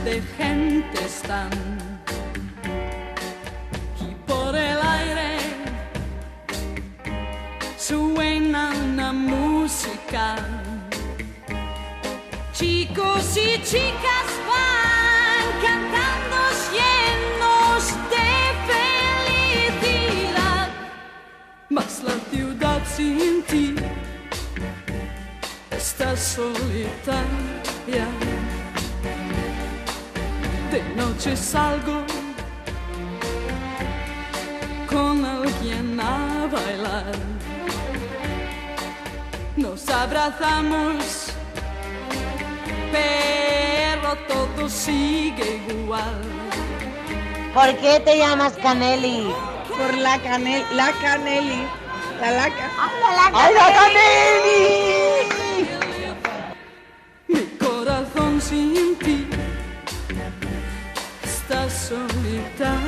de gente están y por el aire suena una música. Chicos y chicas van cantando llenos de felicidad, mas la ciudad sin ti está solitaria. De noche salgo con alguien a bailar, nos abrazamos, pero todo sigue igual. ¿Por qué te llamas Canelli? Por la Canelli. La laca. ¡Ay, la Canelli! Mi corazón sin ti está solitario.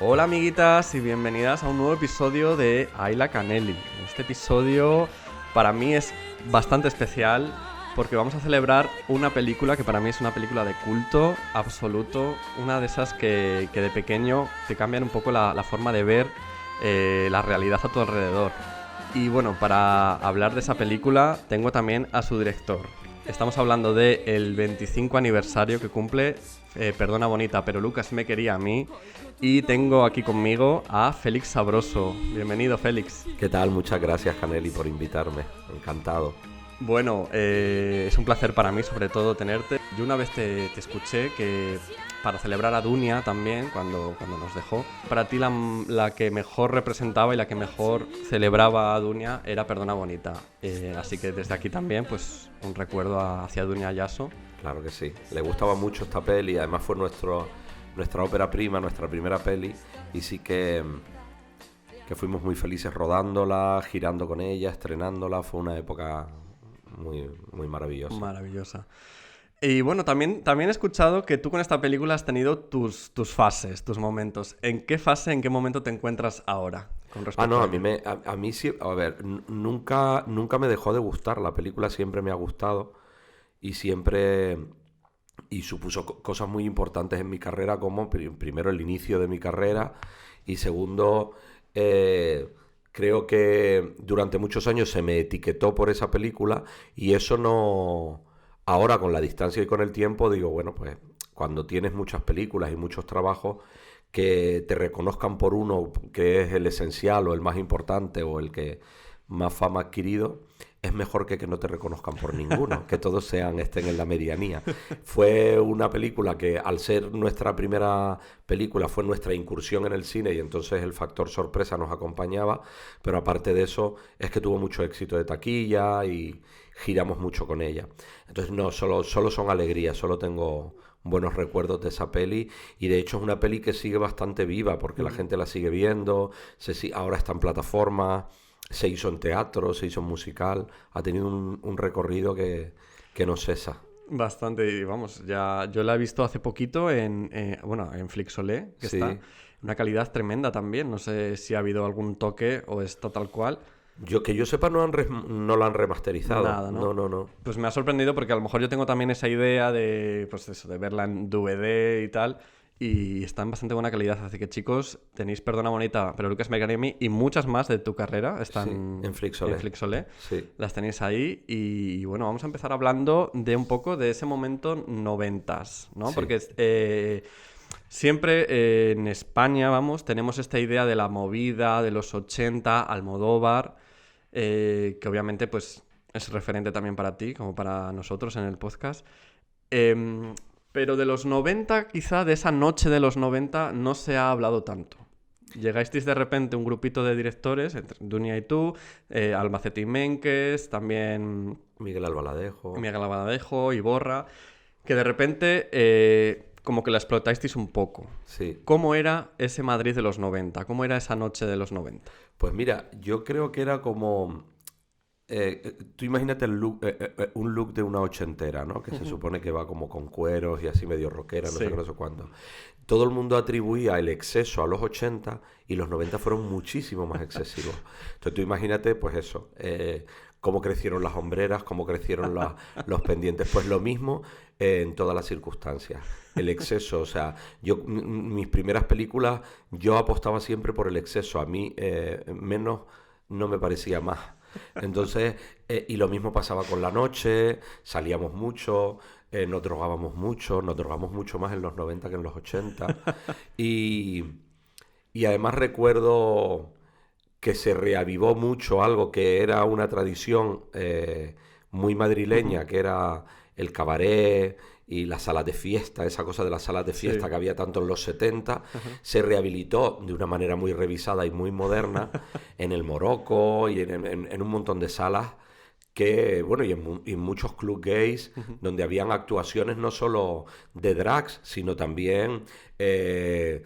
Hola amiguitas y bienvenidas a un nuevo episodio de Ayla Canelli. Este episodio para mí es bastante especial porque vamos a celebrar una película que para mí es una película de culto absoluto, una de esas que de pequeño te cambian un poco la forma de ver la realidad a tu alrededor. Y bueno, para hablar de esa película tengo también a su director. Estamos hablando del 25 aniversario que cumple Perdona Bonita, pero Lucas me quería a mí. Y tengo aquí conmigo a Félix Sabroso. Bienvenido, Félix. ¿Qué tal? Muchas gracias, Canelli, por invitarme. Encantado. Bueno, es un placer para mí, sobre todo, tenerte. Yo una vez te escuché que para celebrar a Dunia también, cuando nos dejó, para ti la que mejor representaba y la que mejor celebraba a Dunia era Perdona Bonita. Así que desde aquí también, pues, un recuerdo hacia Dunia Ayaso. Claro que sí. Le gustaba mucho esta peli, además fue nuestra ópera prima, nuestra primera peli, y sí que fuimos muy felices rodándola, girando con ella, estrenándola. Fue una época muy, muy maravillosa. Maravillosa. Y bueno, también he escuchado que tú con esta película has tenido tus fases, tus momentos. ¿En qué fase, en qué momento te encuentras ahora? Con respecto a mí sí, a ver, nunca me dejó de gustar. La película siempre me ha gustado y supuso cosas muy importantes en mi carrera, como primero el inicio de mi carrera y segundo, creo que durante muchos años se me etiquetó por esa película y eso no... Ahora, con la distancia y con el tiempo, digo, bueno, pues cuando tienes muchas películas y muchos trabajos, que te reconozcan por uno que es el esencial o el más importante o el que más fama ha adquirido, es mejor que no te reconozcan por ninguno, que todos estén en la medianía. Fue una película que, al ser nuestra primera película, fue nuestra incursión en el cine y entonces el factor sorpresa nos acompañaba, pero aparte de eso es que tuvo mucho éxito de taquilla y giramos mucho con ella. Entonces no, solo son alegrías, solo tengo buenos recuerdos de esa peli y de hecho es una peli que sigue bastante viva porque la gente la sigue viendo, ahora está en plataformas, se hizo en teatro, se hizo en musical, ha tenido un recorrido que no cesa. Bastante, y vamos, yo la he visto hace poquito en Flixolé, que sí. Está una calidad tremenda también. No sé si ha habido algún toque o está tal cual. Que yo sepa, no la han remasterizado. Nada, ¿no? No. Pues me ha sorprendido porque a lo mejor yo tengo también esa idea de, pues eso, de verla en DVD y tal, y está en bastante buena calidad. Así que, chicos, tenéis Perdona Bonita, pero Lucas me quería a mí y muchas más de tu carrera están en Flixolé. Sí. Las tenéis ahí y bueno, vamos a empezar hablando de un poco de ese momento noventas, ¿no? Sí. Porque siempre en España, tenemos esta idea de la movida de los 80, Almodóvar, que obviamente pues es referente también para ti, como para nosotros en el podcast. Pero de los 90, quizá de esa noche de los 90, no se ha hablado tanto. Llegasteis de repente un grupito de directores, entre Dunia y tú, Albacete y Menkes, también Miguel Albaladejo, Iborra, que de repente como que la explotasteis un poco. Sí. ¿Cómo era ese Madrid de los 90? ¿Cómo era esa noche de los 90? Pues mira, yo creo que era como... tú imagínate un look de una ochentera, ¿no? Que se supone que va como con cueros y así medio rockera, no sé qué, no sé cuándo. Todo el mundo atribuía el exceso a los 80 y los 90 fueron muchísimo más excesivos. Entonces tú imagínate, pues eso, cómo crecieron las hombreras, cómo crecieron los pendientes. Pues lo mismo en todas las circunstancias. El exceso, o sea, mis primeras películas, yo apostaba siempre por el exceso. A mí menos no me parecía más. Entonces, y lo mismo pasaba con la noche, salíamos mucho, nos drogamos mucho más en los 90 que en los 80. Y además recuerdo que se reavivó mucho algo que era una tradición muy madrileña, que era el cabaret y las salas de fiesta, esa cosa de las salas de fiesta que había tanto en los 70, se rehabilitó de una manera muy revisada y muy moderna en el Morocco y en un montón de salas que, bueno, y en muchos club gays, donde habían actuaciones no solo de drags, sino también de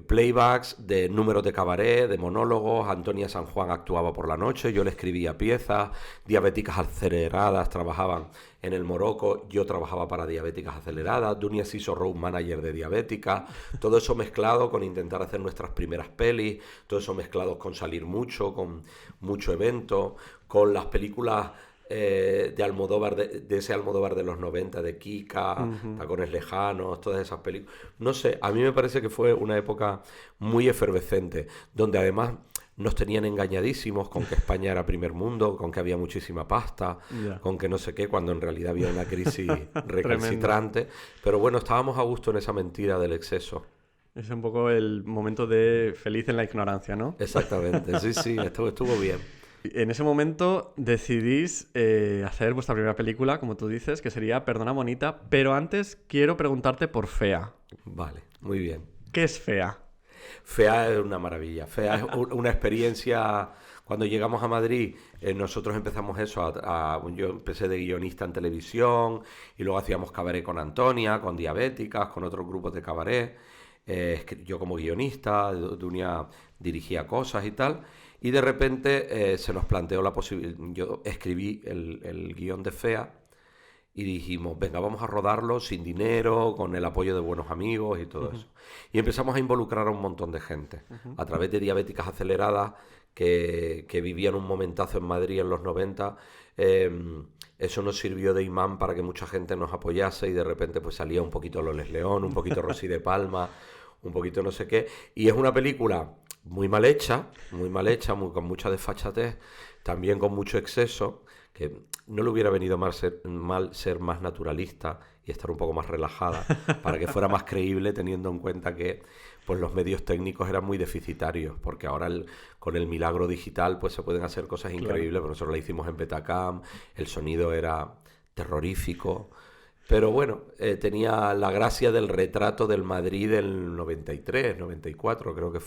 playbacks, de números de cabaret, de monólogos. Antonia San Juan actuaba por la noche, yo le escribía piezas. Diabéticas Aceleradas trabajaban en el Morocco, yo trabajaba para Diabéticas Aceleradas. Dunia se hizo road manager de Diabética. Todo eso mezclado con intentar hacer nuestras primeras pelis, todo eso mezclado con salir mucho, con mucho evento, con las películas de Almodóvar, de ese Almodóvar de los 90, de Kika, Tacones Lejanos, todas esas películas. No sé, a mí me parece que fue una época muy efervescente, donde además nos tenían engañadísimos con que España era primer mundo, con que había muchísima pasta, con que no sé qué, cuando en realidad había una crisis recalcitrante. Pero bueno, estábamos a gusto en esa mentira del exceso. Es un poco el momento de feliz en la ignorancia, ¿no? Exactamente, sí, estuvo bien. En ese momento decidís hacer vuestra primera película, como tú dices, que sería Perdona Bonita, pero antes quiero preguntarte por Fea. Vale, muy bien. ¿Qué es Fea? Fea es una maravilla. Fea es una experiencia. Cuando llegamos a Madrid, nosotros empezamos eso. Yo empecé de guionista en televisión y luego hacíamos cabaret con Antonia, con Diabéticas, con otros grupos de cabaret. Yo como guionista, Dunia dirigía cosas y tal. Y de repente se nos planteó la posibilidad. Yo escribí el guión de Fea y dijimos, venga, vamos a rodarlo sin dinero, con el apoyo de buenos amigos y todo eso. Y empezamos a involucrar a un montón de gente, a través de Diabéticas Aceleradas, que vivían un momentazo en Madrid en los 90. Eso nos sirvió de imán para que mucha gente nos apoyase y de repente pues salía un poquito Loles León, un poquito Rosy de Palma, un poquito no sé qué. Y es una película muy mal hecha, con mucha desfachatez, también con mucho exceso, que no le hubiera venido mal ser más naturalista y estar un poco más relajada para que fuera más creíble, teniendo en cuenta que pues los medios técnicos eran muy deficitarios, porque ahora con el milagro digital pues se pueden hacer cosas increíbles, pero nosotros la hicimos en Betacam, el sonido era terrorífico. Pero bueno, tenía la gracia del retrato del Madrid del 93, 94 creo que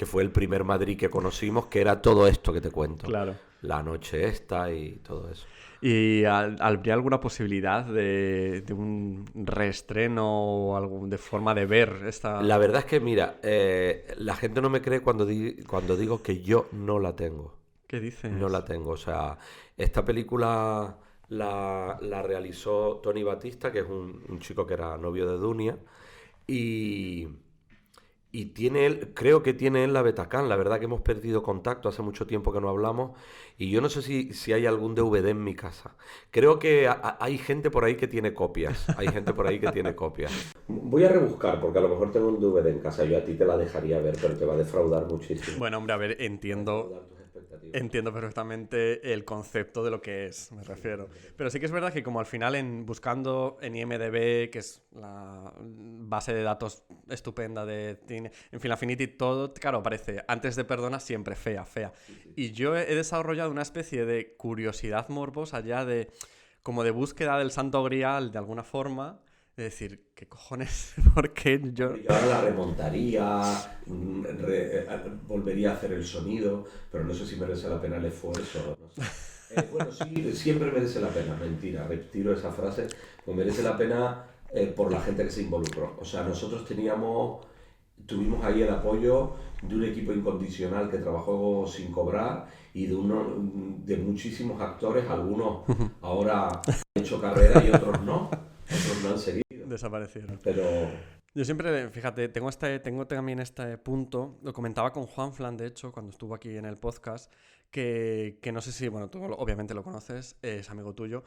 fue el primer Madrid que conocimos, que era todo esto que te cuento. Claro. La noche esta y todo eso. ¿Y habría alguna posibilidad de un reestreno o de forma de ver esta...? La verdad es que, mira, la gente no me cree cuando digo que yo no la tengo. ¿Qué dices? No la tengo, o sea, esta película... La realizó Tony Batista, que es un chico que era novio de Dunia, y creo que tiene él la Betacam. La verdad que hemos perdido contacto, hace mucho tiempo que no hablamos, y yo no sé si hay algún DVD en mi casa. Creo que hay gente por ahí que tiene copias, Voy a rebuscar, porque a lo mejor tengo un DVD en casa, yo a ti te la dejaría ver, pero te va a defraudar muchísimo. Bueno, hombre, a ver, Entiendo perfectamente el concepto de lo que es, me refiero. Pero sí que es verdad que como al final buscando en IMDb, que es la base de datos estupenda de cine, en fin, Affinity, todo, claro, aparece antes de Perdona siempre Fea. Y yo he desarrollado una especie de curiosidad morbosa ya como de búsqueda del santo grial de alguna forma. Es decir, ¿qué cojones? ¿Por qué yo...? Yo ahora la remontaría, volvería a hacer el sonido, pero no sé si merece la pena el esfuerzo. No sé. Bueno, sí, siempre merece la pena. Mentira, retiro esa frase. Pues merece la pena por la gente que se involucró. O sea, nosotros tuvimos ahí el apoyo de un equipo incondicional que trabajó sin cobrar y de muchísimos actores. Algunos ahora han hecho carrera y otros no. Otros no han seguido. Desaparecieron. Pero... Yo siempre, fíjate, tengo también este punto, lo comentaba con Juan Flan, de hecho, cuando estuvo aquí en el podcast, que no sé si, bueno, tú obviamente lo conoces, es amigo tuyo.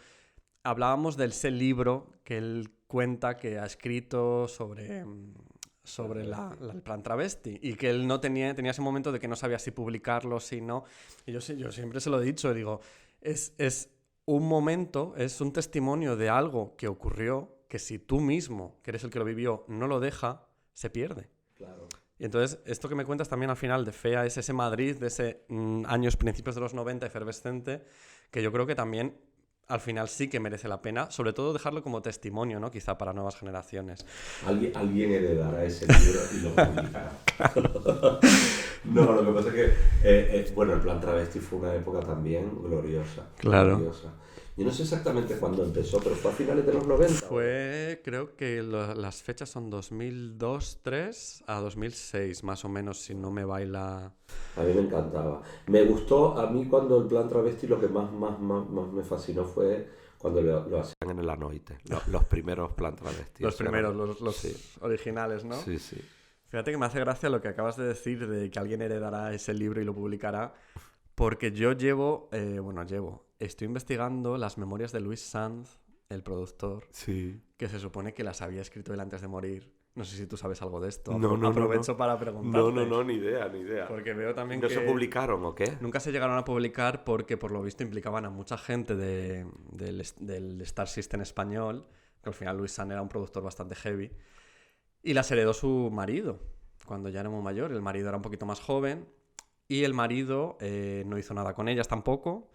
Hablábamos del ese libro que él cuenta que ha escrito sobre el plan travesti y que él no tenía ese momento de que no sabía si publicarlo, si no. Y yo siempre se lo he dicho, digo, es un momento, es un testimonio de algo que ocurrió que si tú mismo, que eres el que lo vivió, no lo deja, se pierde. Claro. Y entonces, esto que me cuentas también al final de Fea es ese Madrid, de ese años, principios de los 90, efervescente, que yo creo que también al final sí que merece la pena, sobre todo dejarlo como testimonio, ¿no? Quizá para nuevas generaciones. Alguien heredará ese libro y lo publicará. No, lo que pasa es que, bueno, el plan travesti fue una época también gloriosa. Claro. Gloriosa. Yo no sé exactamente cuándo empezó, pero fue a finales de los 90. Creo que las fechas son 2002-2003 a 2006, más o menos, si no me baila. A mí me encantaba. Me gustó, a mí cuando el plan travesti lo que más me fascinó fue cuando lo hacían en el Anoite, los primeros plan travesti. Los primeros, los sí. originales, ¿no? Sí, sí. Fíjate que me hace gracia lo que acabas de decir de que alguien heredará ese libro y lo publicará, porque yo estoy investigando las memorias de Luis Sanz, el productor, Sí. que se supone que las había escrito él antes de morir. No sé si tú sabes algo de esto. No, Aprovecho para preguntarte. No, ni idea. Porque veo también ¿No que se publicaron o qué? nunca se llegaron a publicar porque por lo visto implicaban a mucha gente del Star System español, que al final Luis Sanz era un productor bastante heavy, y las heredó su marido, cuando ya era muy mayor. El marido era un poquito más joven y el marido no hizo nada con ellas tampoco,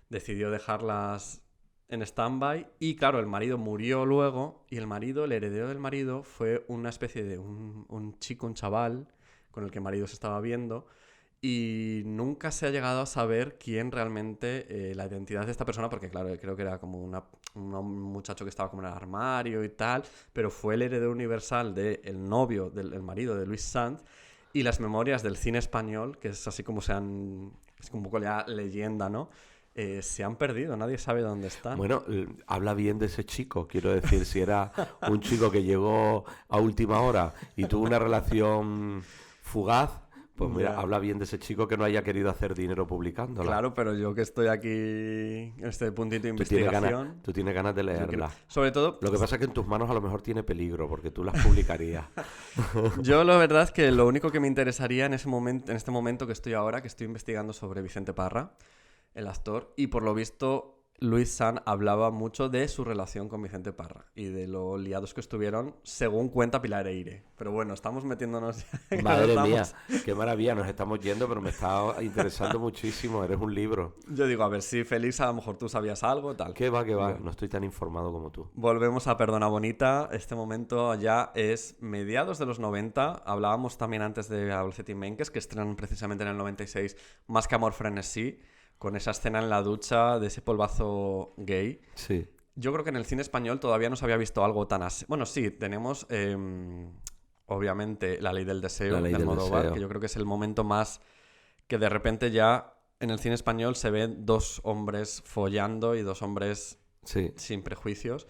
decidió dejarlas en stand-by y claro, el marido murió luego y el heredero del marido fue una especie de un chico, un chaval con el que el marido se estaba viendo y nunca se ha llegado a saber quién realmente, la identidad de esta persona, porque claro, creo que era como un muchacho que estaba como en el armario y tal, pero fue el heredero universal del novio, del marido de Luis Sanz. Y las memorias del cine español, que es así como es como un poco ya leyenda, ¿no? Se han perdido, nadie sabe dónde están. Bueno, habla bien de ese chico, quiero decir, si era un chico que llegó a última hora y tuvo una relación fugaz, pues mira, habla bien de ese chico que no haya querido hacer dinero publicándola. Claro, pero yo que estoy aquí en este puntito de investigación... Tú tienes ganas de leerla. Sobre todo... Lo que pasa es que en tus manos a lo mejor tiene peligro, porque tú las publicarías. Yo la verdad es que lo único que me interesaría en este momento que estoy ahora, que estoy investigando sobre Vicente Parra, el actor, y por lo visto Luis Sanz hablaba mucho de su relación con Vicente Parra y de lo liados que estuvieron, según cuenta Pilar Eire. Pero bueno, estamos metiéndonos... Madre mía, qué maravilla, nos estamos yendo, pero me está interesando muchísimo, eres un libro. Yo digo, a ver si Félix, a lo mejor tú sabías algo, tal. ¿Qué va? No estoy tan informado como tú. Volvemos a Perdona Bonita. Este momento ya es mediados de los 90. Hablábamos también antes de Albacete y Menkes, que estrenan precisamente en el 96 Más que amor, frenesí, con esa escena en la ducha de ese polvazo gay. Sí. Yo creo que en el cine español todavía no se había visto algo tan así. Bueno, sí, tenemos obviamente La ley del deseo de Almodóvar, que yo creo que es el momento más que de repente ya en el cine español se ven dos hombres follando y dos hombres sin prejuicios.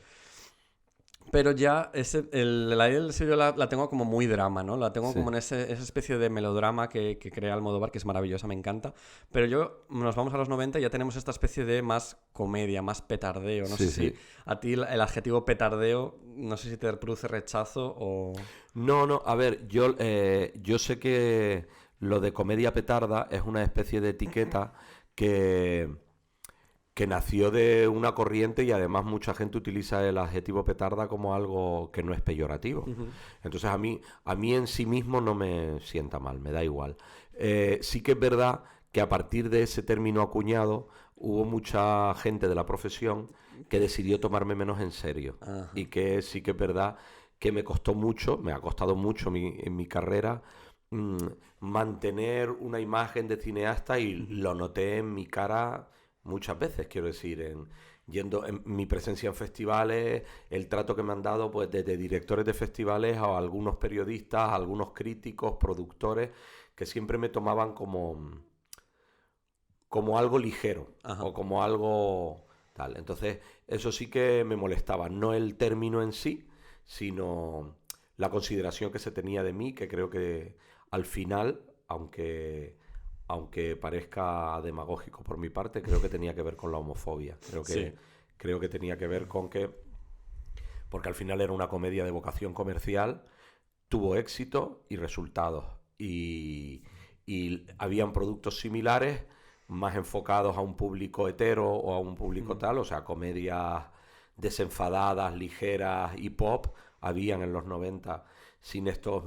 Pero ya La ley del deseo yo la tengo como muy drama, ¿no? La tengo como en esa especie de melodrama que crea Almodóvar, que es maravillosa, me encanta. Pero nos vamos a los 90 y ya tenemos esta especie de más comedia, más petardeo. No sé si a ti el adjetivo petardeo, no sé si te produce rechazo o... No, a ver, yo sé que lo de comedia petarda es una especie de etiqueta que nació de una corriente y además mucha gente utiliza el adjetivo petarda como algo que no es peyorativo. Uh-huh. Entonces a mí en sí mismo no me sienta mal, me da igual. Sí que es verdad que a partir de ese término acuñado hubo mucha gente de la profesión que decidió tomarme menos en serio. Uh-huh. Y que sí que es verdad que me ha costado mucho en mi carrera mantener una imagen de cineasta y lo noté en mi cara muchas veces, quiero decir, en mi presencia en festivales, el trato que me han dado pues desde directores de festivales a algunos periodistas, a algunos críticos, productores, que siempre me tomaban como algo ligero. Ajá. O como algo tal. Entonces, eso sí que me molestaba, no el término en sí, sino la consideración que se tenía de mí, que creo que al final, aunque aunque parezca demagógico por mi parte, creo que tenía que ver con la homofobia. Creo que tenía que ver con que, porque al final era una comedia de vocación comercial, tuvo éxito y resultados. Y habían productos similares, más enfocados a un público hetero o a un público tal, o sea, comedias desenfadadas, ligeras y pop, habían en los 90 sin estos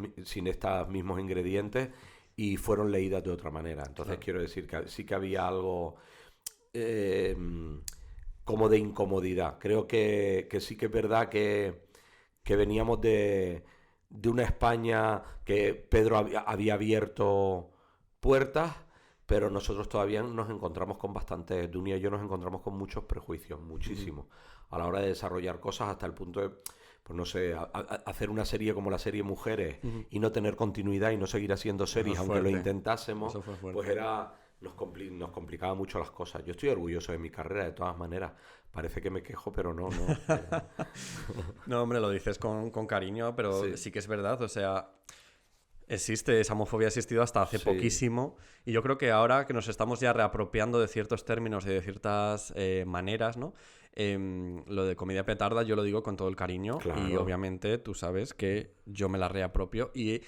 mismos ingredientes y fueron leídas de otra manera. Entonces quiero decir que sí que había algo como de incomodidad. Creo que sí que es verdad que veníamos de una España que Pedro había abierto puertas, pero nosotros todavía nos encontramos con bastantes, Dunia y yo nos encontramos con muchos prejuicios, muchísimos, a la hora de desarrollar cosas, hasta el punto de, pues no sé, hacer una serie como la serie Mujeres y no tener continuidad y no seguir haciendo series, aunque lo intentásemos, pues nos complicaba mucho las cosas. Yo estoy orgulloso de mi carrera, de todas maneras. Parece que me quejo, pero no. No, hombre, lo dices con cariño, pero sí que es verdad, o sea... esa homofobia ha existido hasta hace poquísimo, y yo creo que ahora que nos estamos ya reapropiando de ciertos términos y de ciertas maneras, ¿no? Lo de comedia petarda yo lo digo con todo el cariño, claro. Y obviamente tú sabes que yo me la reapropio y...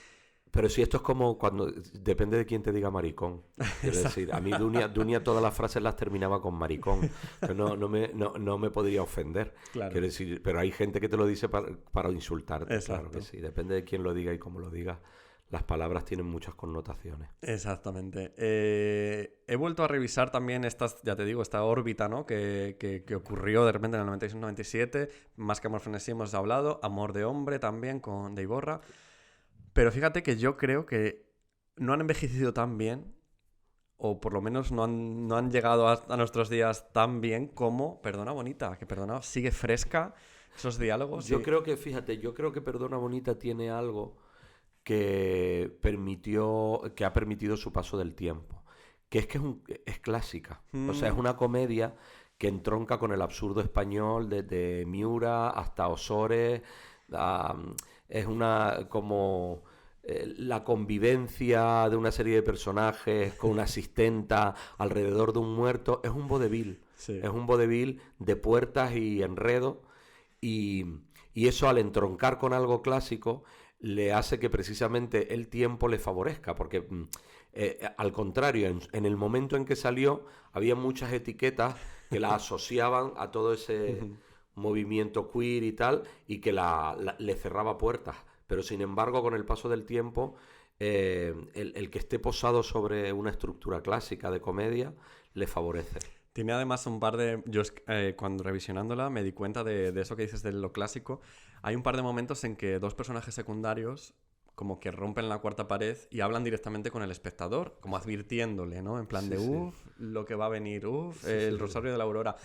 Pero si esto es como cuando... Depende de quién te diga maricón. Quiero decir, a mí Dunia todas las frases las terminaba con maricón. No me podría ofender. Claro. Quiero decir, pero hay gente que te lo dice para insultarte. Exacto. Claro que sí. Depende de quién lo diga y cómo lo diga. Las palabras tienen muchas connotaciones. Exactamente. He vuelto a revisar también esta órbita, ¿no? que ocurrió de repente en el 96-97. Más que Amor frenesí hemos hablado. Amor de hombre también de Iborra. Pero fíjate que yo creo que no han envejecido tan bien, o por lo menos no han llegado a nuestros días tan bien como Perdona Bonita, que Perdona sigue fresca, esos diálogos. Yo creo que Perdona Bonita tiene algo que ha permitido su paso del tiempo, que es clásica. O sea, es una comedia que entronca con el absurdo español desde Miura hasta Osores. Es como la convivencia de una serie de personajes con una asistenta alrededor de un muerto. Es un vodevil. Sí. Es un vodevil de puertas y enredo, y eso, al entroncar con algo clásico, le hace que precisamente el tiempo le favorezca, porque al contrario, en el momento en que salió había muchas etiquetas que la asociaban a todo ese movimiento queer y tal, y que le cerraba puertas. Pero sin embargo, con el paso del tiempo, el que esté posado sobre una estructura clásica de comedia le favorece. Tiene además un par de... Yo cuando revisionándola me di cuenta de eso que dices de lo clásico. Hay un par de momentos en que dos personajes secundarios como que rompen la cuarta pared y hablan directamente con el espectador, como advirtiéndole, ¿no? En plan lo que va a venir, el Rosario de la Aurora.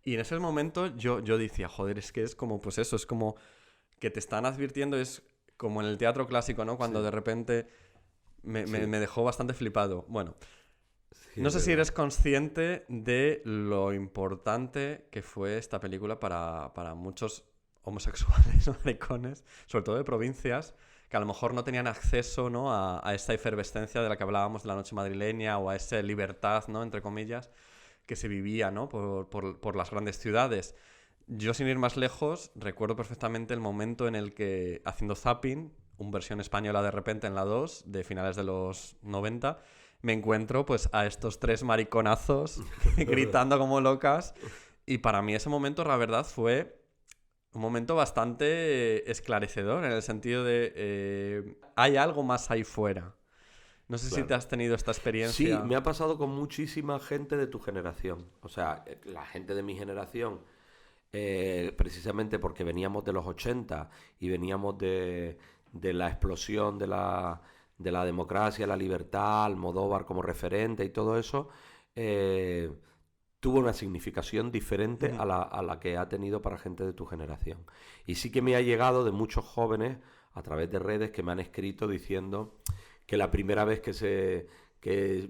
Y en ese momento yo decía, joder, es que es como, pues eso, es como que te están advirtiendo, es como en el teatro clásico, ¿no? Cuando de repente me dejó bastante flipado. Bueno... Sí, no sé si eres consciente de lo importante que fue esta película para muchos homosexuales o maricones, sobre todo de provincias, que a lo mejor no tenían acceso, ¿no? a esta efervescencia de la que hablábamos de la noche madrileña, o a esa libertad, ¿no? Entre comillas, que se vivía, ¿no? por las grandes ciudades. Yo, sin ir más lejos, recuerdo perfectamente el momento en el que, haciendo zapping, una versión española de repente en la 2, de finales de los 90... me encuentro pues a estos tres mariconazos gritando como locas, y para mí ese momento, la verdad, fue un momento bastante esclarecedor, en el sentido de hay algo más ahí fuera. No sé si te has tenido esta experiencia. Sí, me ha pasado con muchísima gente de tu generación. O sea, la gente de mi generación, precisamente porque veníamos de los 80 y veníamos de la explosión de la democracia, la libertad, Almodóvar como referente y todo eso, tuvo una significación diferente a la que ha tenido para gente de tu generación. Y sí que me ha llegado de muchos jóvenes a través de redes que me han escrito diciendo que la primera vez que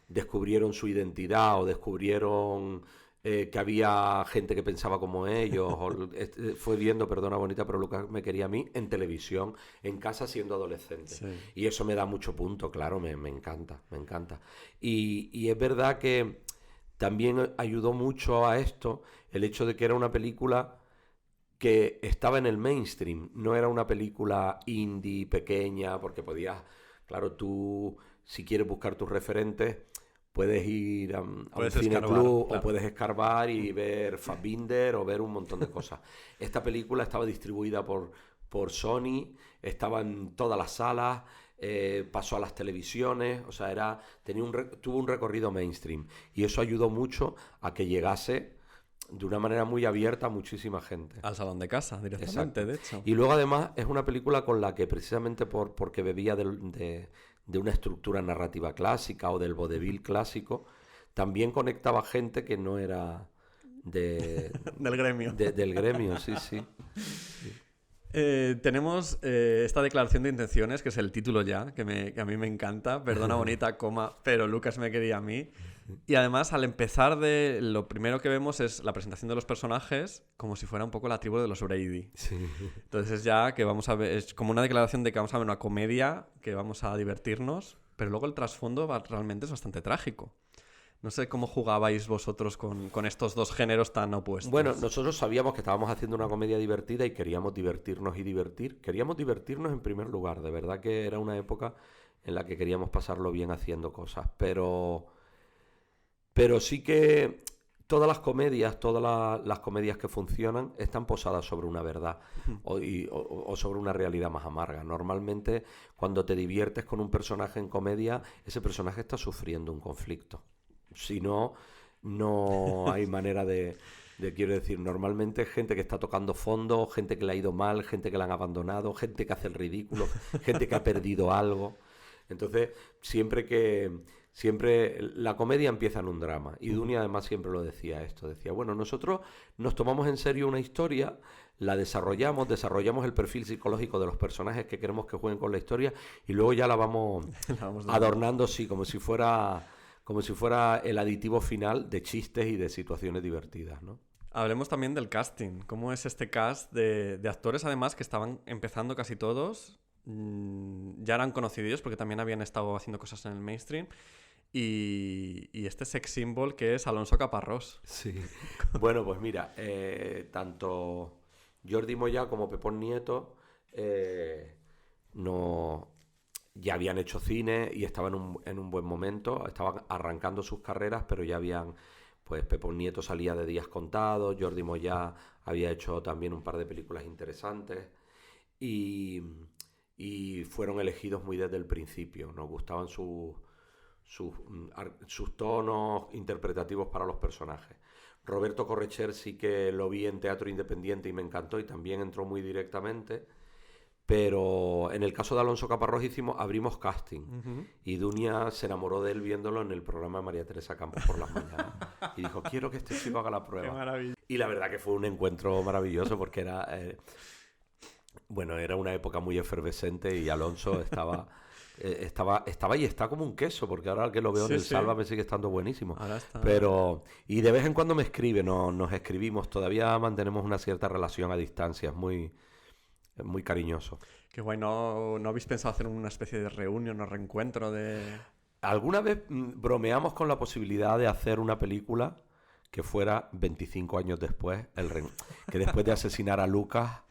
descubrieron su identidad o descubrieron que había gente que pensaba como ellos, fue viendo Perdona Bonita, pero Lucas me quería a mí, en televisión, en casa siendo adolescente. Sí. Y eso me da mucho punto, claro, me encanta, me encanta. Y es verdad que también ayudó mucho a esto el hecho de que era una película que estaba en el mainstream, no era una película indie, pequeña, porque podías, claro, tú, si quieres buscar tus referentes, puedes ir a un cineclub, claro, o puedes escarbar y ver Fassbinder o ver un montón de cosas. Esta película estaba distribuida por Sony, estaba en todas las salas, pasó a las televisiones, o sea, tuvo un recorrido mainstream, y eso ayudó mucho a que llegase de una manera muy abierta a muchísima gente. Al salón de casa, directamente. Exacto. De hecho. Y luego además es una película con la que precisamente porque bebía de una estructura narrativa clásica o del vodevil clásico, también conectaba gente que no era del gremio. Del gremio, sí, sí. Tenemos esta declaración de intenciones, que es el título ya, que a mí me encanta. Perdona Bonita, pero Lucas me quería a mí. Y además, al empezar, lo primero que vemos es la presentación de los personajes como si fuera un poco la tribu de los Brady. Sí. Entonces ya que vamos a ver, es como una declaración de que vamos a ver una comedia, que vamos a divertirnos, pero luego el trasfondo realmente es bastante trágico. No sé cómo jugabais vosotros con estos dos géneros tan opuestos. Bueno, nosotros sabíamos que estábamos haciendo una comedia divertida y queríamos divertirnos y divertir. Queríamos divertirnos en primer lugar. De verdad que era una época en la que queríamos pasarlo bien haciendo cosas. Pero sí que todas las comedias que funcionan están posadas sobre una verdad o sobre una realidad más amarga. Normalmente, cuando te diviertes con un personaje en comedia, ese personaje está sufriendo un conflicto. Si no, no hay manera quiero decir, normalmente gente que está tocando fondo, gente que le ha ido mal, gente que la han abandonado, gente que hace el ridículo, gente que ha perdido algo. Entonces, siempre la comedia empieza en un drama. Y Dunia además siempre lo decía esto. Decía, bueno, nosotros nos tomamos en serio una historia, la desarrollamos el perfil psicológico de los personajes que queremos que jueguen con la historia, y luego ya la vamos adornando, sí, como si fuera el aditivo final de chistes y de situaciones divertidas, ¿no? Hablemos también del casting. ¿Cómo es este cast de actores, además, que estaban empezando casi todos? Ya eran conocidos porque también habían estado haciendo cosas en el mainstream. Y este sex symbol que es Alonso Caparrós. Sí. Bueno, pues mira, tanto Jordi Moya como Pepón Nieto ya habían hecho cine y estaban en un buen momento, estaban arrancando sus carreras, pero ya habían, pues Pepón Nieto salía de Días Contados, Jordi Moya había hecho también un par de películas interesantes y fueron elegidos muy desde el principio. Nos gustaban sus tonos interpretativos para los personajes. Roberto Correcher sí que lo vi en teatro independiente y me encantó, y también entró muy directamente. Pero en el caso de Alonso Caparrós abrimos casting. Uh-huh. Y Dunia se enamoró de él viéndolo en el programa de María Teresa Campos por las mañanas. Y dijo, quiero que este chico haga la prueba. Qué maravilla. Y la verdad que fue un encuentro maravilloso porque era una época muy efervescente y Alonso estaba y está como un queso, porque ahora que lo veo en el Salva me sigue estando buenísimo. Ahora está. Y de vez en cuando me escribe, nos escribimos, todavía mantenemos una cierta relación a distancia, es muy cariñoso. Qué guay, ¿no habéis pensado hacer una especie de reunión o reencuentro de...? Alguna vez bromeamos con la posibilidad de hacer una película que fuera 25 años después, que después de asesinar a Lucas,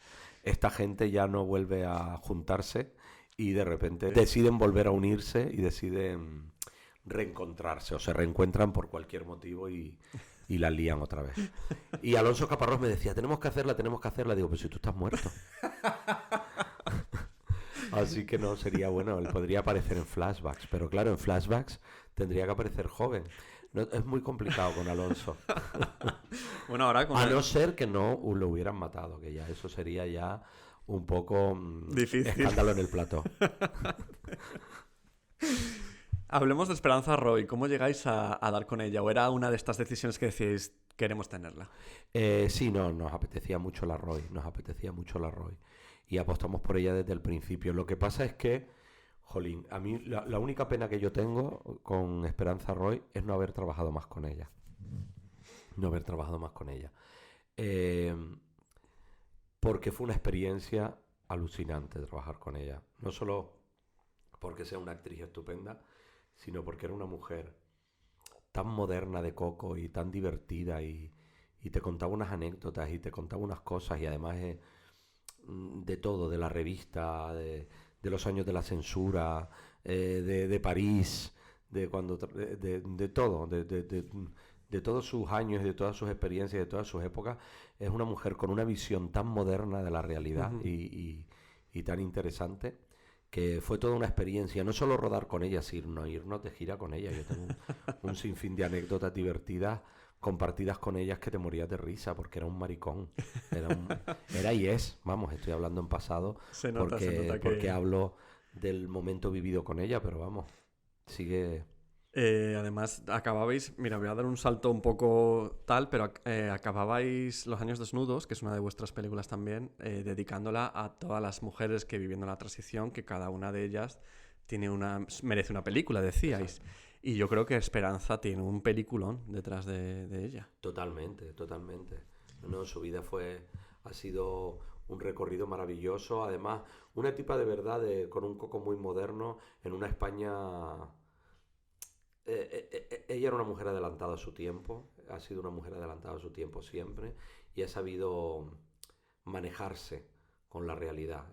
esta gente ya no vuelve a juntarse y de repente deciden volver a unirse y deciden reencontrarse o se reencuentran por cualquier motivo y la lían otra vez. Y Alonso Caparrós me decía, tenemos que hacerla. Digo, pues si tú estás muerto. Así que no, sería bueno, él podría aparecer en flashbacks, pero claro, en flashbacks tendría que aparecer joven. No, es muy complicado con Alonso. Bueno, ahora a no ser que no lo hubieran matado, que ya eso sería ya un poco difícil. Escándalo en el plató. Hablemos de Esperanza Roy. ¿Cómo llegáis a dar con ella? ¿O era una de estas decisiones que decíais, queremos tenerla? Sí, nos apetecía mucho la Roy. Y apostamos por ella desde el principio. Lo que pasa es que, jolín, a mí la única pena que yo tengo con Esperanza Roy es no haber trabajado más con ella. no haber trabajado más con ella. Eh, Porque fue una experiencia alucinante trabajar con ella. No solo porque sea una actriz estupenda, sino porque era una mujer tan moderna de coco y tan divertida y te contaba unas anécdotas y te contaba unas cosas y además de todo, de la revista, de los años de la censura, de París, de cuando de todo, de todos sus años, de todas sus experiencias, de todas sus épocas. Es una mujer con una visión tan moderna de la realidad y tan interesante, que fue toda una experiencia. No solo rodar con ella, sino irnos de gira con ella. Yo tengo un sinfín de anécdotas divertidas compartidas con ellas que te morías de risa, porque era un maricón. Era y es, vamos, estoy hablando en pasado Se nota porque hablo del momento vivido con ella, pero vamos, sigue... Además, acababais, mira, voy a dar un salto un poco tal, pero acababais Los años desnudos, que es una de vuestras películas también, dedicándola a todas las mujeres que viviendo la transición, que cada una de ellas merece una película, decíais. Y yo creo que Esperanza tiene un peliculón detrás de ella. Totalmente, totalmente. No, su vida ha sido un recorrido maravilloso. Además, una tipa de verdad con un coco muy moderno en una España... ella era una mujer adelantada a su tiempo, ha sido una mujer adelantada a su tiempo siempre y ha sabido manejarse con la realidad.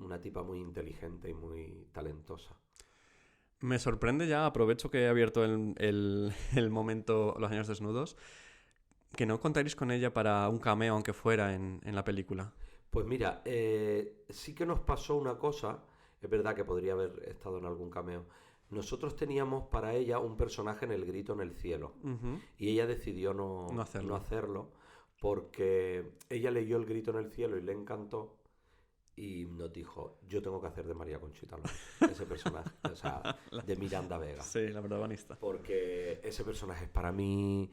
Una tipa muy inteligente y muy talentosa. Me sorprende ya, aprovecho que he abierto el momento Los años desnudos, que no contaréis con ella para un cameo, aunque fuera en la película. Pues mira, sí que nos pasó una cosa, es verdad que podría haber estado en algún cameo. Nosotros teníamos para ella un personaje en El grito en el cielo, y ella decidió no hacerlo porque ella leyó El grito en el cielo y le encantó y nos dijo, yo tengo que hacer de María Conchita Alonso, ese personaje, o sea, de Miranda Vega. Sí, la protagonista. Porque ese personaje es para mí,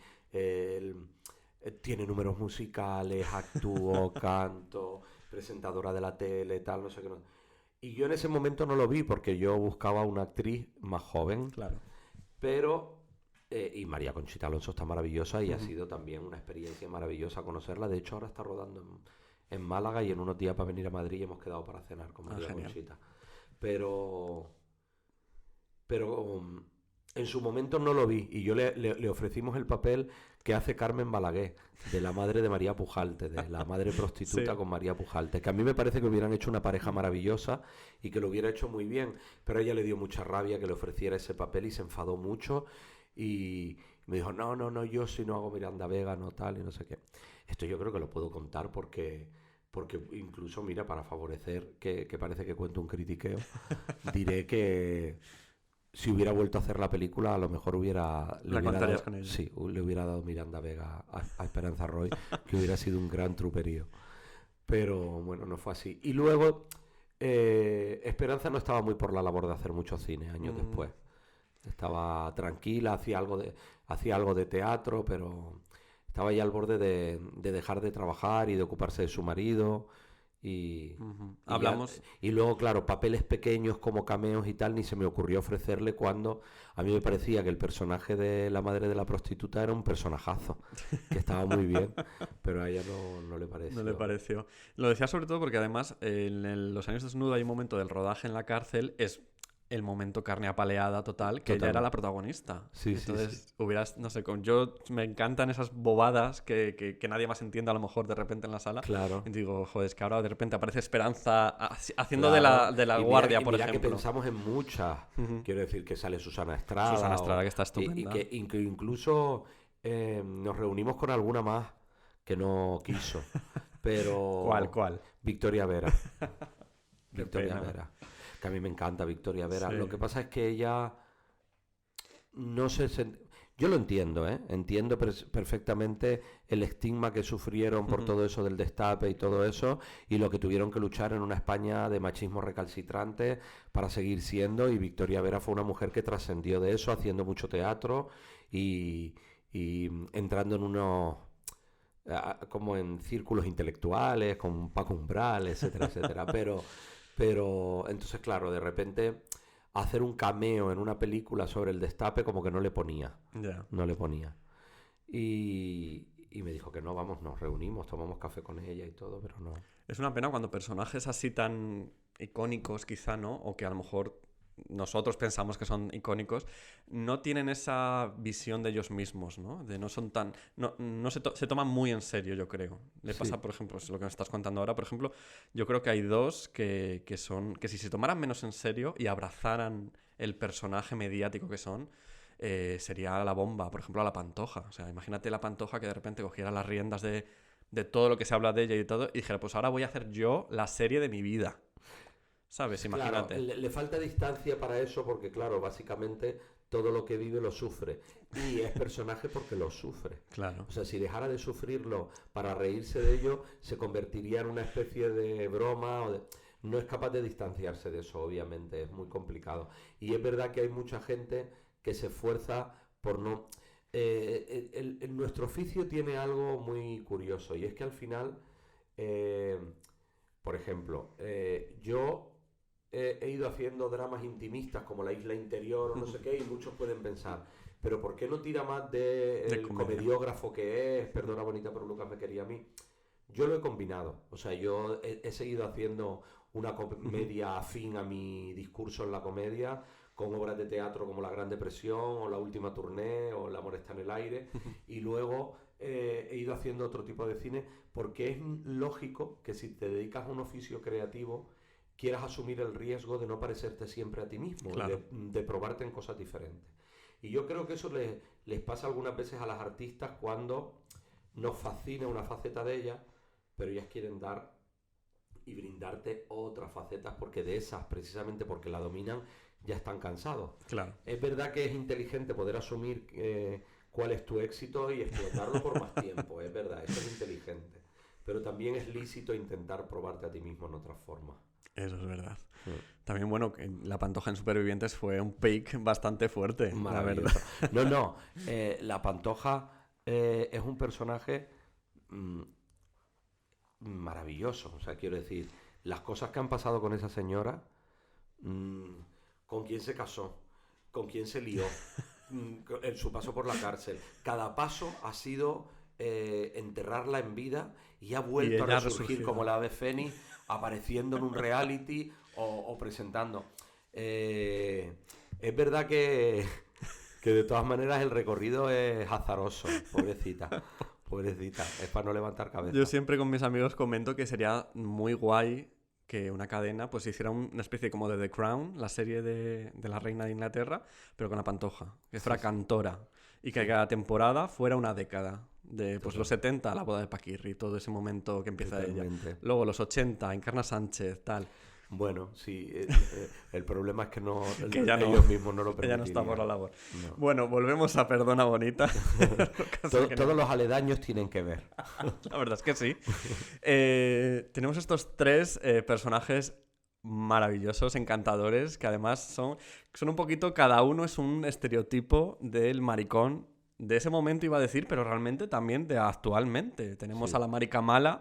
tiene números musicales, actuó, canto, presentadora de la tele, tal, no sé qué. Y yo en ese momento no lo vi porque yo buscaba una actriz más joven. Claro. Pero, y María Conchita Alonso está maravillosa y ha sido también una experiencia maravillosa conocerla. De hecho, ahora está rodando en Málaga y en unos días para venir a Madrid y hemos quedado para cenar con María Conchita. Pero en su momento no lo vi y yo le ofrecimos el papel que hace Carmen Balaguer, de la madre de María Pujalte, de la madre prostituta con María Pujalte, que a mí me parece que hubieran hecho una pareja maravillosa y que lo hubiera hecho muy bien, pero a ella le dio mucha rabia que le ofreciera ese papel y se enfadó mucho y me dijo, no, yo si no hago Miranda Vega, no tal y no sé qué. Esto yo creo que lo puedo contar porque incluso, mira, para favorecer que parece que cuento un critiqueo, diré que si hubiera vuelto a hacer la película, a lo mejor le hubiera dado, con ella. Sí, le hubiera dado Miranda Vega a Esperanza Roy, que hubiera sido un gran truperío. Pero bueno, no fue así. Y luego, Esperanza no estaba muy por la labor de hacer mucho cine años después. Estaba tranquila, hacía algo de teatro, pero estaba ya al borde de dejar de trabajar y de ocuparse de su marido. Y luego, claro, papeles pequeños como cameos y tal, ni se me ocurrió ofrecerle cuando a mí me parecía que el personaje de la madre de la prostituta era un personajazo, que estaba muy bien, pero a ella no le pareció. No le pareció. Lo decía sobre todo porque además en Los años desnudos hay un momento del rodaje en la cárcel, es el momento carne apaleada total, que ella era la protagonista. Sí, entonces hubieras, no sé, yo me encantan esas bobadas que nadie más entiende a lo mejor de repente en la sala. Claro. Y digo, joder, es que ahora de repente aparece Esperanza haciendo de la guardia, por ejemplo. Que pensamos en muchas. Quiero decir que sale Susana Estrada. Susana Estrada, que está estupenda. Y que incluso nos reunimos con alguna más que no quiso. Pero... ¿Cuál? Victoria Vera. Victoria Vera. Que a mí me encanta Victoria Vera. Sí. Lo que pasa es que ella no se... Yo lo entiendo, ¿eh? Entiendo perfectamente el estigma que sufrieron por todo eso del destape y todo eso, y lo que tuvieron que luchar en una España de machismo recalcitrante para seguir siendo, y Victoria Vera fue una mujer que trascendió de eso, haciendo mucho teatro y entrando en unos... como en círculos intelectuales, con Paco Umbral, etcétera, etcétera. Pero entonces, claro, de repente hacer un cameo en una película sobre el destape como que no le ponía. Yeah. No le ponía. Y y me dijo que no, vamos, nos reunimos, tomamos café con ella y todo, pero no. Es una pena cuando personajes así tan icónicos, quizá, ¿no? O que a lo mejor nosotros pensamos que son icónicos, no tienen esa visión de ellos mismos, ¿no? De no son tan... No se toman muy en serio, yo creo. Le pasa, por ejemplo, es lo que me estás contando ahora, por ejemplo, yo creo que hay dos que si se tomaran menos en serio y abrazaran el personaje mediático que son, sería la bomba, por ejemplo, a la Pantoja. O sea, imagínate la Pantoja que de repente cogiera las riendas de todo lo que se habla de ella y todo, y dijera, pues ahora voy a hacer yo la serie de mi vida. ¿Sabes? Imagínate. Claro, le falta distancia para eso porque, claro, básicamente todo lo que vive lo sufre. Y es personaje porque lo sufre. Claro. O sea, si dejara de sufrirlo para reírse de ello, se convertiría en una especie de broma. No es capaz de distanciarse de eso, obviamente. Es muy complicado. Y es verdad que hay mucha gente que se esfuerza por no... nuestro oficio tiene algo muy curioso. Y es que al final, por ejemplo, yo... he ido haciendo dramas intimistas como La Isla Interior o no sé qué, y muchos pueden pensar, pero ¿por qué no tira más del comediógrafo que es? Perdona bonita, pero Lucas me quería a mí. Yo lo he combinado, o sea, yo he seguido haciendo una comedia afín a mi discurso en la comedia, con obras de teatro como La Gran Depresión o La Última Tournée o El amor está en el aire, y luego he ido haciendo otro tipo de cine, porque es lógico que si te dedicas a un oficio creativo quieras asumir el riesgo de no parecerte siempre a ti mismo, claro, de probarte en cosas diferentes. Y yo creo que eso les pasa algunas veces a las artistas cuando nos fascina una faceta de ellas, pero ellas quieren dar y brindarte otras facetas porque de esas, precisamente porque la dominan, ya están cansados. Claro. Es verdad que es inteligente poder asumir cuál es tu éxito y explotarlo por más tiempo, es verdad, eso es inteligente. Pero también es lícito intentar probarte a ti mismo en otras formas. Eso es verdad. También, bueno, que La Pantoja en Supervivientes fue un peak bastante fuerte, la verdad. No, La Pantoja es un personaje maravilloso. O sea, quiero decir, las cosas que han pasado con esa señora, con quién se casó, con quién se lió, en su paso por la cárcel. Cada paso ha sido enterrarla en vida y ha vuelto a resurgir como la ave fénix, apareciendo en un reality o presentando. Es verdad que de todas maneras el recorrido es azaroso, pobrecita, es para no levantar cabeza. Yo siempre con mis amigos comento que sería muy guay que una cadena pues hiciera una especie como de The Crown, la serie de la reina de Inglaterra, pero con La Pantoja, que fuera cantora, y que cada temporada fuera una década. De pues los 70, la boda de Paquirri, todo ese momento que empieza ella. Luego los 80, Encarna Sánchez, tal. Bueno, sí, el problema es que que ya ellos mismos no lo permitirían. Ella no está por la labor. No. Bueno, volvemos a Perdona Bonita. Todos los aledaños tienen que ver. La verdad es que sí. Tenemos estos tres personajes maravillosos, encantadores, que además son un poquito, cada uno es un estereotipo del maricón de ese momento, iba a decir, pero realmente también de actualmente. Tenemos a la marica mala,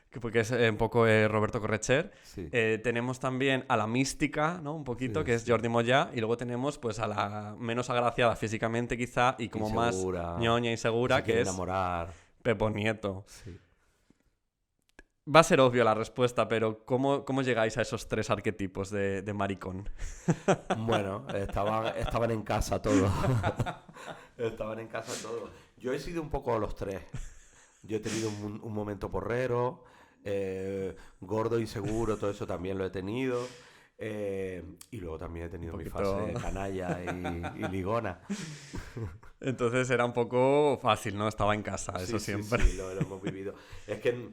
que es un poco Roberto Corretxer. Sí. Tenemos también a la mística, ¿no? Un poquito, que es Jordi Moyà. Y luego tenemos pues a la menos agraciada físicamente quizá y como insegura, más ñoña y segura, que es enamorar. Pepo Nieto. Sí. Va a ser obvio la respuesta, pero ¿cómo llegáis a esos tres arquetipos de maricón? Bueno, estaban en casa todos. Estaban en casa todos. Yo he sido un poco los tres. Yo he tenido un momento porrero, gordo, inseguro, todo eso también lo he tenido. Y luego también he tenido mi fase canalla y ligona. Entonces era un poco fácil, ¿no? Estaba en casa, eso siempre. Sí, lo hemos vivido. Es que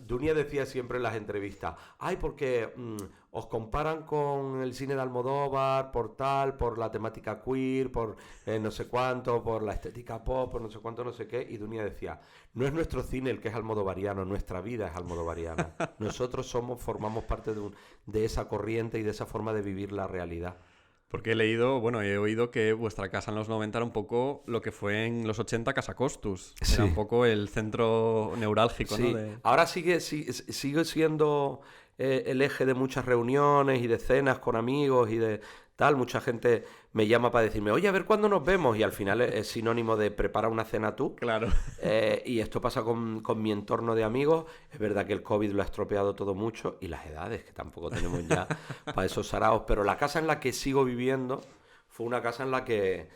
Dunia decía siempre en las entrevistas, porque os comparan con el cine de Almodóvar por la temática queer, por no sé cuánto, por la estética pop, por no sé cuánto, no sé qué, y Dunia decía, no es nuestro cine el que es almodovariano, nuestra vida es almodovariana. Nosotros formamos parte de esa corriente y de esa forma de vivir la realidad. Porque he oído que vuestra casa en los 90 era un poco lo que fue en los 80 Casa Costus. Sí. Era un poco el centro neurálgico, sí. ¿no? Ahora sigue siendo el eje de muchas reuniones y de cenas con amigos y de tal. Mucha gente me llama para decirme, oye, a ver cuándo nos vemos. Y al final es sinónimo de prepara una cena tú. Claro. Y esto pasa con mi entorno de amigos. Es verdad que el COVID lo ha estropeado todo mucho. Y las edades, que tampoco tenemos ya para esos saraos. Pero la casa en la que sigo viviendo fue una casa en la que,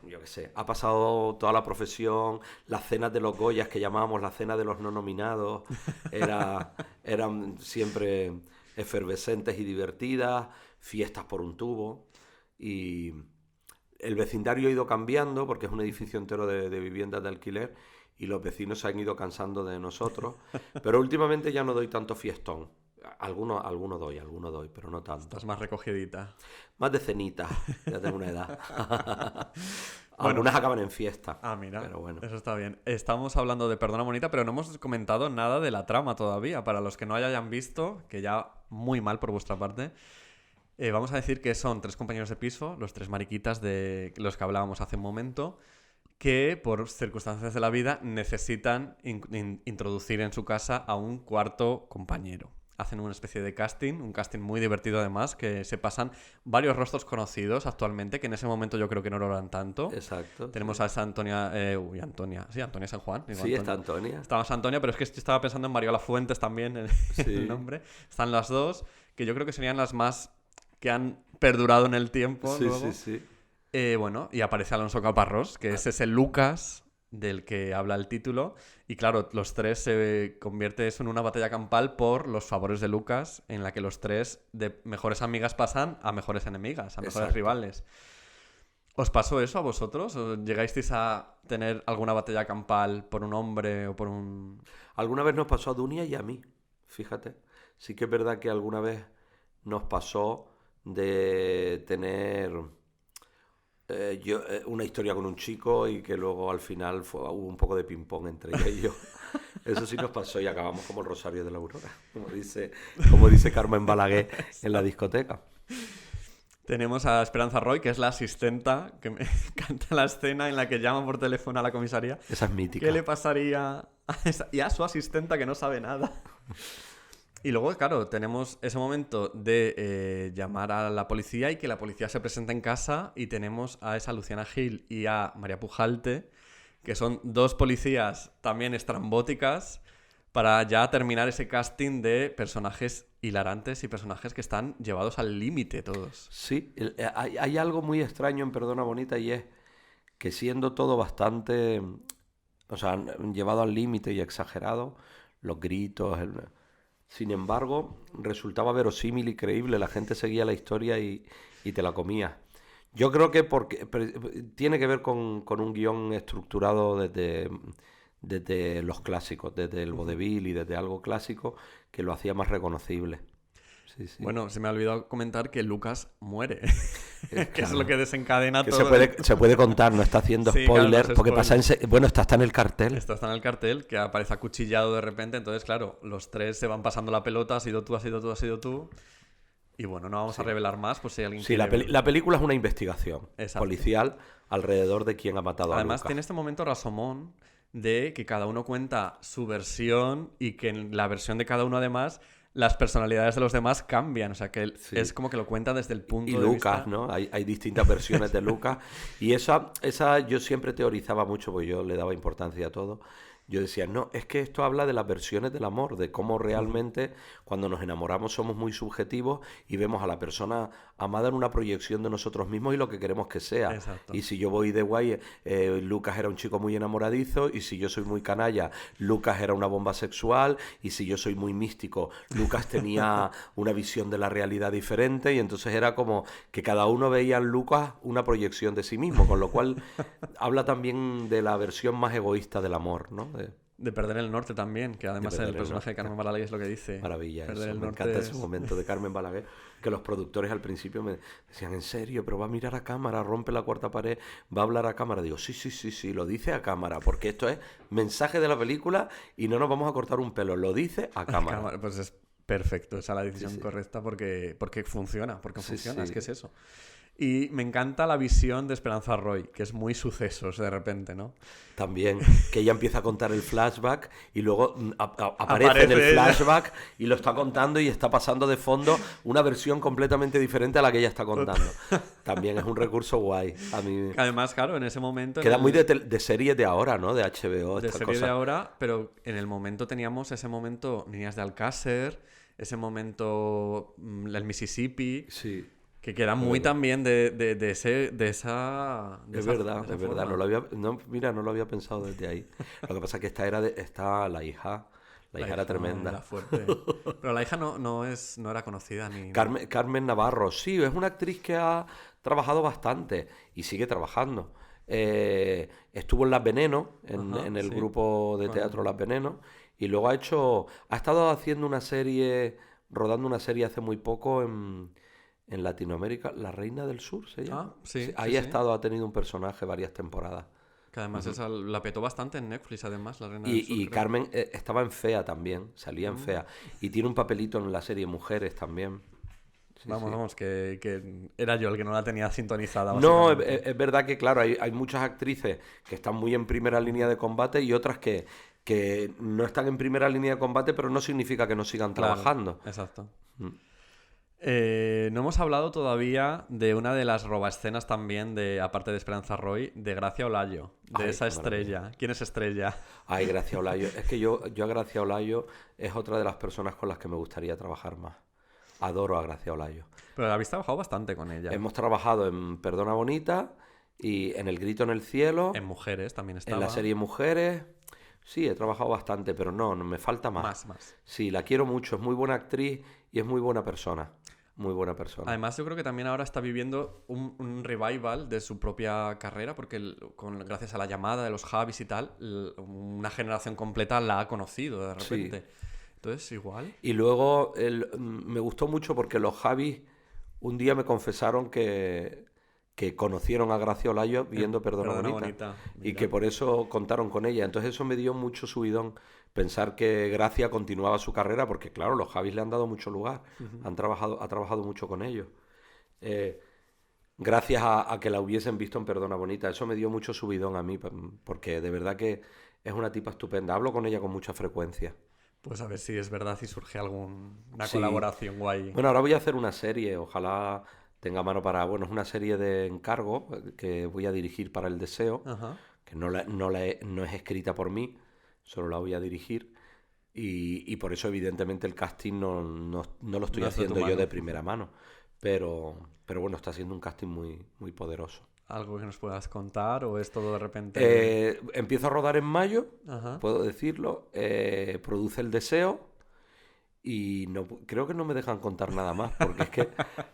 yo qué sé, ha pasado toda la profesión, las cenas de los Goyas, que llamábamos la cena de los no nominados, eran siempre efervescentes y divertidas, fiestas por un tubo, y el vecindario ha ido cambiando, porque es un edificio entero de viviendas de alquiler, y los vecinos se han ido cansando de nosotros, pero últimamente ya no doy tanto fiestón. Alguno doy, pero no tanto. Estás más recogidita. Más de cenita, ya tengo una edad. Bueno. Algunas acaban en fiesta. Ah, mira, pero bueno. eso está bien. Estamos hablando de Perdona Bonita, pero no hemos comentado nada de la trama todavía. Para los que no hayan visto, que ya muy mal por vuestra parte, vamos a decir que son 3 compañeros de piso, los 3 mariquitas de los que hablábamos hace un momento, que por circunstancias de la vida necesitan introducir en su casa a un cuarto compañero. Hacen una especie de casting, un casting muy divertido además, que se pasan varios rostros conocidos actualmente, que en ese momento yo creo que no lo eran tanto. Exacto. Tenemos sí. a esa Antonia, Antonia San Juan. Sí, Antonia. está Antonia. Estábamos Antonia, pero es que estaba pensando en Mariola Fuentes también, el nombre. Están las dos, que yo creo que serían las más que han perdurado en el tiempo. Sí, luego. sí. Bueno, y aparece Alonso Caparrós, que es ese Lucas del que habla el título. Y claro, los 3 se convierte eso en una batalla campal por los favores de Lucas, en la que los 3 de mejores amigas pasan a mejores enemigas, a mejores Exacto. rivales. ¿Os pasó eso a vosotros? ¿O llegasteis a tener alguna batalla campal por un hombre o por un...? Alguna vez nos pasó a Dunia y a mí, fíjate. Sí que es verdad que alguna vez nos pasó de tener... una historia con un chico y que luego al final hubo un poco de ping-pong entre ella y yo. Eso sí nos pasó y acabamos como el Rosario de la Aurora, como dice Carmen Balaguer en la discoteca. Tenemos a Esperanza Roy, que es la asistenta, que me encanta la escena en la que llaman por teléfono a la comisaría. Esa es mítica. ¿Qué le pasaría y a su asistenta que no sabe nada? Y luego, claro, tenemos ese momento de llamar a la policía y que la policía se presente en casa, y tenemos a esa Luciana Gil y a María Pujalte, que son 2 policías también estrambóticas, para ya terminar ese casting de personajes hilarantes y personajes que están llevados al límite todos. Sí, hay algo muy extraño en Perdona Bonita, y es que siendo todo bastante, o sea, llevado al límite y exagerado, los gritos... Sin embargo, resultaba verosímil y creíble. La gente seguía la historia y te la comía. Yo creo que tiene que ver con un guión estructurado desde los clásicos, desde el vodevil y desde algo clásico que lo hacía más reconocible. Sí. Bueno, se me ha olvidado comentar que Lucas muere. Claro. Que es lo que desencadena que todo. Se puede contar, no está haciendo Sí, spoiler, claro, no es porque spoiler. bueno, está en el cartel. Esto está en el cartel, que aparece acuchillado de repente. Entonces, claro, los 3 se van pasando la pelota. Has sido tú, has sido tú, has sido tú. Y bueno, no vamos a revelar más, pues si alguien Sí, quiere... la película es una investigación policial alrededor de quién ha matado a Lucas. Además, tiene este momento Rasomón de que cada uno cuenta su versión, y que en la versión de cada uno, además, las personalidades de los demás cambian. O sea, que es como que lo cuenta desde el punto de Lucas, vista... ¿no? Hay distintas versiones de Lucas. Y esa yo siempre teorizaba mucho, porque yo le daba importancia a todo. Yo decía, no, es que esto habla de las versiones del amor, de cómo realmente cuando nos enamoramos somos muy subjetivos y vemos a la persona amada en una proyección de nosotros mismos y lo que queremos que sea. Exacto. Y si yo voy de guay, Lucas era un chico muy enamoradizo, y si yo soy muy canalla, Lucas era una bomba sexual, y si yo soy muy místico, Lucas tenía una visión de la realidad diferente, y entonces era como que cada uno veía en Lucas una proyección de sí mismo, con lo cual habla también de la versión más egoísta del amor, ¿no? De perder el norte también, que además el personaje de Carmen Balaguer es lo que dice. Maravilla, perder eso. el Me norte encanta ese momento de Carmen Balaguer, que los productores al principio me decían, ¿en serio? Pero va a mirar a cámara, rompe la cuarta pared, va a hablar a cámara. Digo, sí, lo dice a cámara, porque esto es mensaje de la película y no nos vamos a cortar un pelo, lo dice a cámara. Pues es perfecto, esa es la decisión correcta, porque funciona, es que es eso. Y me encanta la visión de Esperanza Roy, que es muy sucesos de repente, ¿no? También, que ella empieza a contar el flashback y luego aparece en el ella. flashback y lo está contando y está pasando de fondo una versión completamente diferente a la que ella está contando. También es un recurso guay. A mí Que además, claro, en ese momento... queda muy de series de ahora, ¿no? De HBO, de estas serie cosas. de ahora, pero en el momento teníamos ese momento Niñas de Alcácer, ese momento el Mississippi, Sí. que queda muy también de esa... de Es esa- verdad, de esa es verdad. forma. Mira, no lo había pensado desde ahí. Lo que pasa es que está la hija. La hija era tremenda. Era fuerte. Pero la hija no era conocida ni... Carmen Navarro, sí, es una actriz que ha trabajado bastante y sigue trabajando. Estuvo en Las Veneno, Ajá, en el sí. grupo de teatro Las Veneno, y luego ha estado haciendo rodando una serie hace muy poco en Latinoamérica, La Reina del Sur se llama. Ah, sí, Ahí sí, ha sí. estado, ha tenido un personaje varias temporadas. Que además esa la petó bastante en Netflix, además, La Reina del Sur, Y creo. Carmen estaba en Fea también, salía en Fea. Y tiene un papelito en la serie Mujeres también. Sí, sí. Vamos, que era yo el que no la tenía sintonizada. No, básicamente. es verdad que, claro, hay muchas actrices que están muy en primera línea de combate y otras que no están en primera línea de combate, pero no significa que no sigan Claro, trabajando. exacto. Mm. No hemos hablado todavía de una de las robaescenas también, aparte de Esperanza Roy, de Gracia Olayo, de Ay, esa qué maravilla. Estrella. ¿Quién es Estrella? Ay, Gracia Olayo. Es que yo a Gracia Olayo es otra de las personas con las que me gustaría trabajar más. Adoro a Gracia Olayo. Pero habéis trabajado bastante con ella. Hemos trabajado en Perdona Bonita y en El Grito en el Cielo, En Mujeres también estaba. en la serie Mujeres. Sí, he trabajado bastante, pero no me falta más. Más. Sí, la quiero mucho, es muy buena actriz y es muy buena persona. Muy buena persona. Además, yo creo que también ahora está viviendo un revival de su propia carrera, porque gracias a la llamada de los Javis y tal, una generación completa la ha conocido de repente. Entonces, igual. Y luego me gustó mucho porque los Javis un día me confesaron que conocieron a Gracia Olayo viendo Perdona Bonita. Y Mira. que por eso contaron con ella. Entonces eso me dio mucho subidón. Pensar que Gracia continuaba su carrera, porque claro, los Javis le han dado mucho lugar. Ha trabajado mucho con ellos. Gracias a que la hubiesen visto en Perdona Bonita. Eso me dio mucho subidón a mí, porque de verdad que es una tipa estupenda. Hablo con ella con mucha frecuencia. Pues a ver si es verdad y surge alguna Sí. colaboración guay. Bueno, ahora voy a hacer una serie, ojalá tenga mano para... Bueno, es una serie de encargo que voy a dirigir para El Deseo, Ajá. que no es escrita por mí, solo la voy a dirigir. Y por eso, evidentemente, el casting no lo estoy No es de tu haciendo yo mano. de primera mano. Pero bueno, está siendo un casting muy, muy poderoso. ¿Algo que nos puedas contar o es todo de repente...? Empiezo a rodar en mayo, Ajá. puedo decirlo. Produce El Deseo. Y creo que no me dejan contar nada más, porque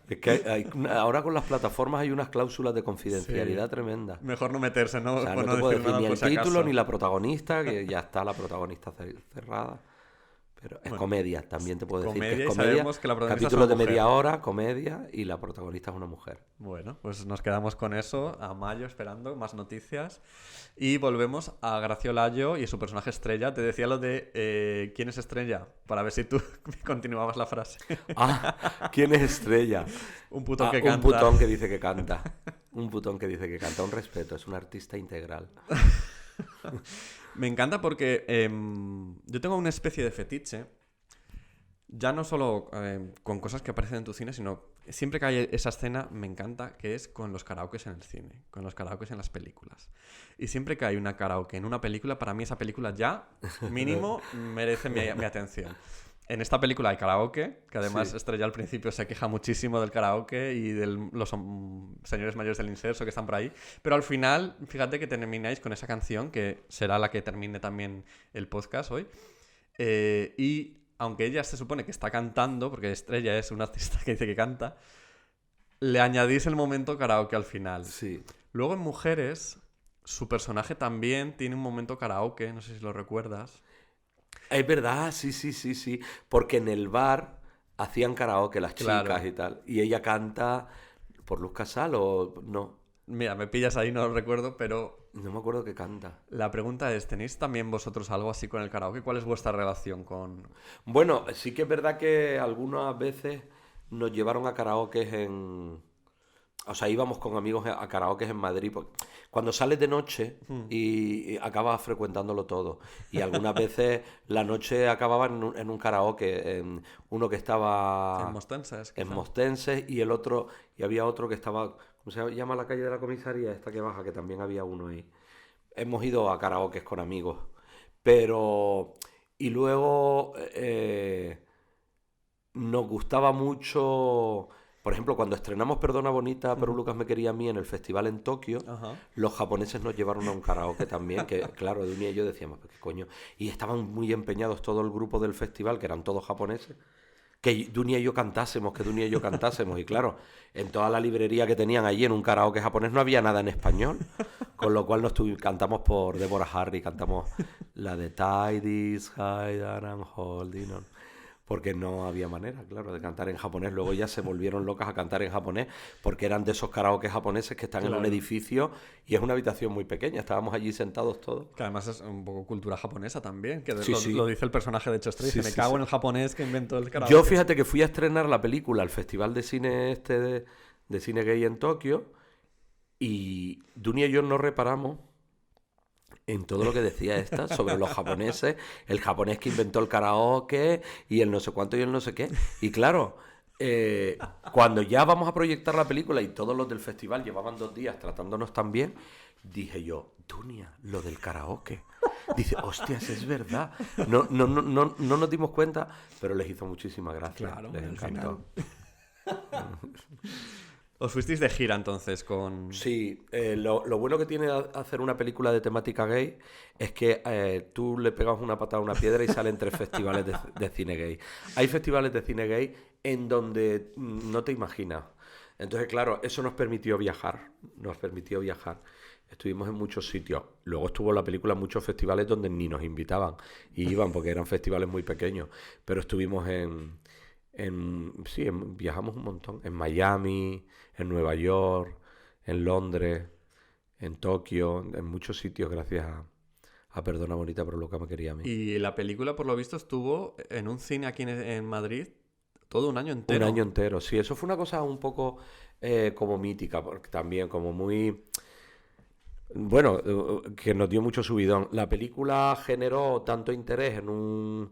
es que ahora con las plataformas hay unas cláusulas de confidencialidad Sí. tremendas. Mejor no meterse, ¿no? O sea, Por no te puedo decir decir nada ni por el si título acaso. ni la protagonista, que ya está la protagonista cerrada. Pero es Bueno, comedia, también te puedo decir que comedia es y comedia. sabemos que la protagonista es Capítulos de una mujer. media hora, comedia, y la protagonista es una mujer. Bueno, pues nos quedamos con eso a mayo esperando más noticias y volvemos a Gracia Olayo y su personaje Estrella. Te decía lo de ¿quién es Estrella? Para ver si tú continuabas la frase. Ah, ¿quién es Estrella? Un putón que Un canta. putón que dice que canta. Un putón que dice que canta. Un respeto, es un artista integral. Me encanta porque yo tengo una especie de fetiche, ya no solo con cosas que aparecen en tu cine, sino siempre que hay esa escena me encanta, que es con los karaokes en el cine, con los karaokes en las películas. Y siempre que hay una karaoke en una película, para mí esa película ya, mínimo, merece mi atención. En esta película hay karaoke, que además Sí. Estrella al principio se queja muchísimo del karaoke y de los señores mayores del inserso que están por ahí, pero al final, fíjate que termináis con esa canción, que será la que termine también el podcast hoy, y aunque ella se supone que está cantando, porque Estrella es una artista que dice que canta, le añadís el momento karaoke al final. Sí. Luego en Mujeres, su personaje también tiene un momento karaoke, no sé si lo recuerdas. Es verdad, sí. Porque en el bar hacían karaoke las chicas Claro. y tal. Y ella canta por Luz Casal o no. Mira, me pillas ahí, no lo recuerdo, pero No me acuerdo qué canta. la pregunta es, ¿tenéis también vosotros algo así con el karaoke? ¿Cuál es vuestra relación con...? Bueno, sí que es verdad que algunas veces nos llevaron a karaoke O sea, íbamos con amigos a karaokes en Madrid. Cuando sales de noche y acabas frecuentándolo todo. Y algunas veces la noche acababa en un karaoke, en uno que estaba En Mostenses, en quizá. Mostenses y el otro, y había otro que estaba, ¿cómo se llama la calle de la comisaría? Esta que baja, que también había uno ahí. Hemos ido a karaokes con amigos. Pero, y luego nos gustaba mucho, por ejemplo, cuando estrenamos Perdona Bonita, pero Lucas me quería a mí en el festival en Tokio, Ajá. los japoneses nos llevaron a un karaoke también, que claro, Dunia y yo decíamos, ¿qué coño? Y estaban muy empeñados todo el grupo del festival, que eran todos japoneses, que Dunia y yo cantásemos, que Dunia y yo cantásemos. Y claro, en toda la librería que tenían allí en un karaoke japonés no había nada en español, con lo cual cantamos por Deborah Harry, cantamos la de Tide is high and holding on. Porque no había manera, claro, de cantar en japonés. Luego ya se volvieron locas a cantar en japonés porque eran de esos karaoke japoneses que están en un Claro. edificio y es una habitación muy pequeña. Estábamos allí sentados todos. Que además es un poco cultura japonesa también, que Sí, lo, sí. lo dice el personaje de Chostre, dice, Sí, me sí, cago sí. en el japonés que inventó el karaoke. Yo fíjate que fui a estrenar la película al Festival de Cine de Cine Gay en Tokio y Dunia y yo no reparamos en todo lo que decía esta sobre los japoneses, el japonés que inventó el karaoke y el no sé cuánto y el no sé qué. Y claro, cuando ya vamos a proyectar la película y todos los del festival llevaban 2 días tratándonos tan bien, dije yo, Dunia, lo del karaoke. Dice, hostias, es verdad. No nos dimos cuenta, pero les hizo muchísima gracia. Claro, Les al encantó. Os fuisteis de gira entonces con... Sí, lo bueno que tiene hacer una película de temática gay es que tú le pegas una patada a una piedra y salen 3 festivales de cine gay. Hay festivales de cine gay en donde no te imaginas. Entonces, claro, eso nos permitió viajar. Estuvimos en muchos sitios. Luego estuvo la película en muchos festivales donde ni nos invitaban. Y iban porque eran festivales muy pequeños. Pero estuvimos viajamos un montón. En Miami, en Nueva York, en Londres, en Tokio, en muchos sitios gracias a Perdona Bonita, pero Loca me quería a mí. Y la película, por lo visto, estuvo en un cine aquí en Madrid todo un año entero. Un año entero, sí. Eso fue una cosa un poco como mítica, porque también como muy... Bueno, que nos dio mucho subidón. La película generó tanto interés en un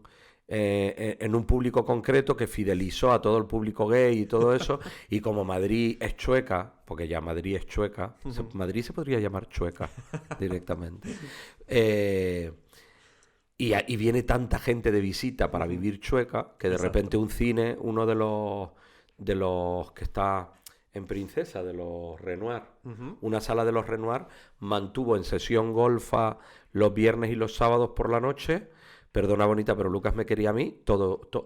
público concreto que fidelizó a todo el público gay y todo eso. Y como Madrid es chueca, porque ya Madrid es chueca, Madrid se podría llamar chueca directamente. Y viene tanta gente de visita para vivir Chueca que de Exacto. repente un cine, uno de los que está en Princesa, de los Renoir, una sala de los Renoir, mantuvo en sesión golfa los viernes y los sábados por la noche. Perdona Bonita, pero Lucas me quería a mí.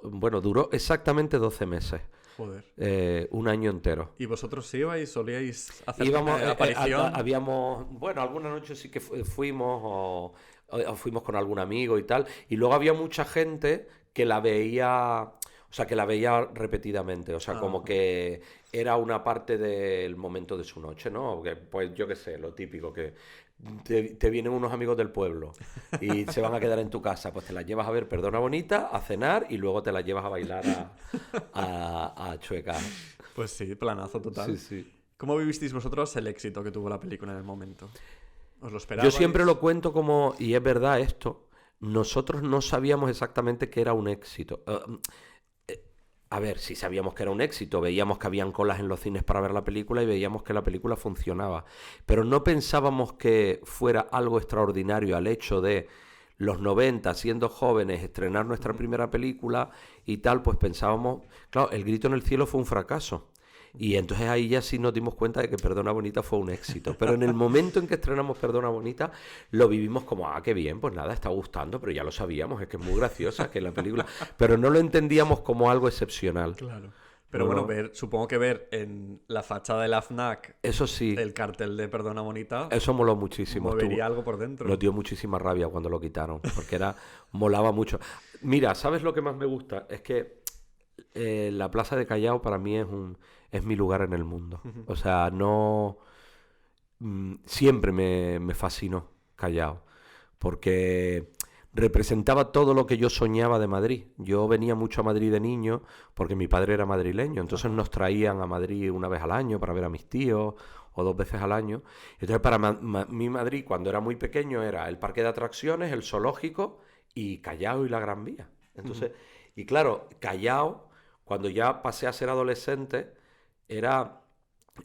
Bueno, duró exactamente 12 meses. Joder. Un año entero. ¿Y vosotros ibais, solíais hacer Íbamos, aparición? bueno, alguna noche sí que fuimos o fuimos con algún amigo y tal, y luego había mucha gente que la veía, o sea, que la veía repetidamente, o sea, como que era una parte del momento de su noche, ¿no? Que, pues yo qué sé, lo típico, que te vienen unos amigos del pueblo y se van a quedar en tu casa, pues te las llevas a ver Perdona Bonita, a cenar y luego te las llevas a bailar a Chueca. Pues sí, planazo total. Sí, sí. ¿Cómo vivisteis vosotros el éxito que tuvo la película en el momento? ¿Os lo Yo esperabais? siempre lo cuento como, y es verdad esto, nosotros no sabíamos exactamente que era un éxito. A ver, sí sabíamos que era un éxito, veíamos que habían colas en los cines para ver la película y veíamos que la película funcionaba, pero no pensábamos que fuera algo extraordinario al hecho de los 90, siendo jóvenes, estrenar nuestra primera película y tal, pues pensábamos, claro, El grito en el cielo fue un fracaso. Y entonces ahí ya sí nos dimos cuenta de que Perdona Bonita fue un éxito. Pero en el momento en que estrenamos Perdona Bonita, lo vivimos como, qué bien, pues nada, está gustando, pero ya lo sabíamos, es que es muy graciosa que la película... Pero no lo entendíamos como algo excepcional. Claro. Pero No, bueno, no. supongo que ver en la fachada de la FNAC Eso sí, el cartel de Perdona Bonita eso moló muchísimo. movería algo por dentro. Nos dio muchísima rabia cuando lo quitaron, porque molaba mucho. Mira, ¿sabes lo que más me gusta? Es que la Plaza de Callao para mí es mi lugar en el mundo. O sea, siempre me fascinó Callao, porque representaba todo lo que yo soñaba de Madrid. Yo venía mucho a Madrid de niño porque mi padre era madrileño, entonces nos traían a Madrid una vez al año para ver a mis tíos o 2 veces al año. Entonces para mí Madrid cuando era muy pequeño era el parque de atracciones, el zoológico y Callao y la Gran Vía. Entonces, y claro, Callao, cuando ya pasé a ser adolescente, era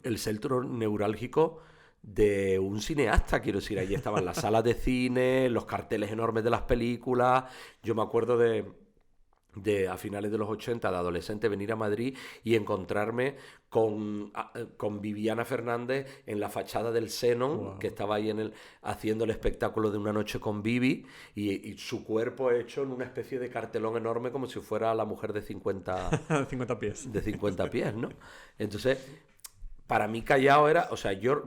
el centro neurálgico de un cineasta, quiero decir, ahí estaban las salas de cine, los carteles enormes de las películas. Yo me acuerdo de a finales de los 80, de adolescente, venir a Madrid y encontrarme con Viviana Fernández en la fachada del Xenon, wow, que estaba ahí haciendo el espectáculo de Una noche con Vivi, y su cuerpo hecho en una especie de cartelón enorme como si fuera la mujer de 50 50 pies. De 50 pies, ¿no? Entonces, para mí Callao era, o sea, yo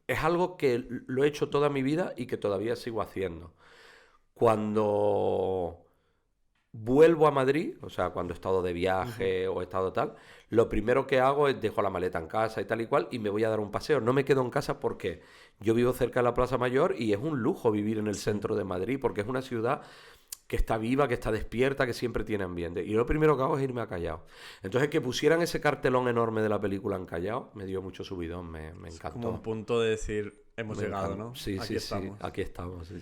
es algo que lo he hecho toda mi vida y que todavía sigo haciendo. Cuando vuelvo a Madrid, o sea, cuando he estado de viaje o he estado tal, lo primero que hago es dejo la maleta en casa y tal y cual y me voy a dar un paseo. No me quedo en casa porque yo vivo cerca de la Plaza Mayor y es un lujo vivir en el centro de Madrid porque es una ciudad que está viva, que está despierta, que siempre tiene ambiente. Y lo primero que hago es irme a Callao. Entonces, que pusieran ese cartelón enorme de la película en Callao me dio mucho subidón, me encantó. Como un punto de decir, hemos llegado, ¿no? Sí, aquí estamos. Sí, aquí estamos, sí.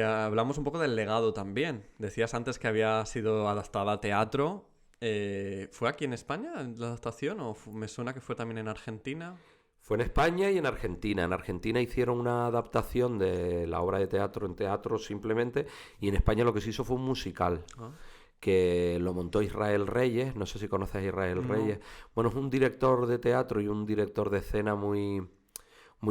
Hablamos un poco del legado también. Decías antes que había sido adaptada a teatro. ¿Fue aquí en España la adaptación o me suena que fue también en Argentina? Fue en España y en Argentina. En Argentina hicieron una adaptación de la obra de teatro en teatro simplemente, y en España lo que se hizo fue un musical. Que lo montó Israel Reyes. No sé si conoces a Israel Reyes. Bueno, es un director de teatro y un director de escena muy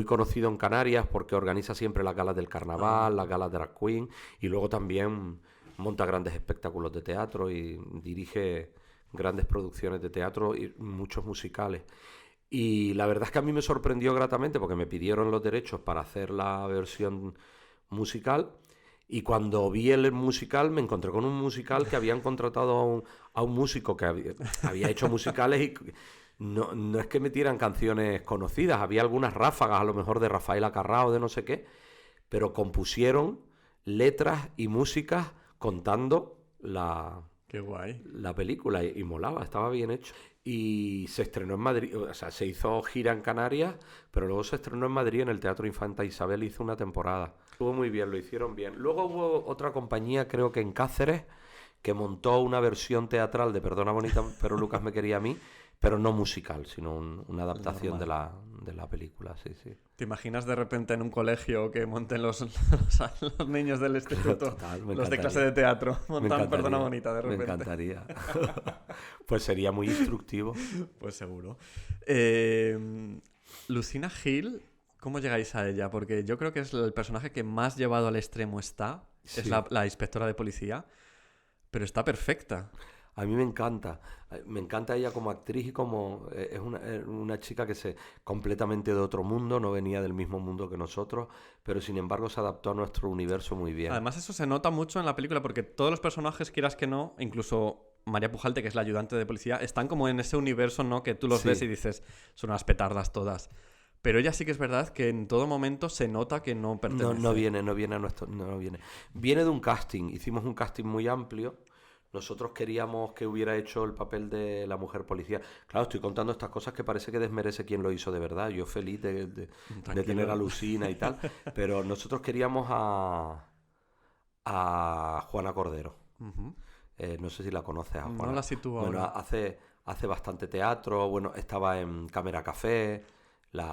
conocido en Canarias porque organiza siempre las galas del carnaval, las galas drag queen, y luego también monta grandes espectáculos de teatro y dirige grandes producciones de teatro y muchos musicales. Y la verdad es que a mí me sorprendió gratamente porque me pidieron los derechos para hacer la versión musical, y cuando vi el musical me encontré con un musical que habían contratado a un músico que había hecho musicales y no es que metieran canciones conocidas, había algunas ráfagas a lo mejor de Rafael Acarrá o de no sé qué, pero compusieron letras y músicas contando Qué guay. la película y molaba, estaba bien hecho. Y se estrenó en Madrid, o sea, se hizo gira en Canarias, pero luego se estrenó en Madrid en el Teatro Infanta Isabel, hizo una temporada. Estuvo muy bien, lo hicieron bien. Luego hubo otra compañía, creo que en Cáceres, que montó una versión teatral de Perdona Bonita, pero Lucas me quería a mí, pero no musical, sino una adaptación de la película, sí. ¿Te imaginas de repente en un colegio que monten los niños del instituto, Total, los de clase de teatro, montan Perdona Bonita de repente? Me encantaría. Pues sería muy instructivo. Pues seguro. Lucina Gil, ¿cómo llegáis a ella? Porque yo creo que es el personaje que más llevado al extremo está. Sí. Es la inspectora de policía, pero está perfecta. A mí me encanta ella como actriz y como es una chica que completamente de otro mundo, no venía del mismo mundo que nosotros, pero sin embargo se adaptó a nuestro universo muy bien. Además eso se nota mucho en la película porque todos los personajes, quieras que no, incluso María Pujalte, que es la ayudante de policía, están como en ese universo, ¿no? Que tú los ves y dices, son unas petardas todas. Pero ella sí que es verdad que en todo momento se nota que no pertenece. No viene a nuestro... No viene. Viene de un casting. Hicimos un casting muy amplio. Nosotros queríamos que hubiera hecho el papel de la mujer policía. Claro, estoy contando estas cosas que parece que desmerece quien lo hizo de verdad. Yo feliz de tener a Lucina y tal. Pero nosotros queríamos a Juana Cordero. Uh-huh. No sé si la conoces a Juana. No la sitúo Bueno, ahora. hace bastante teatro. Bueno, estaba en Cámara Café.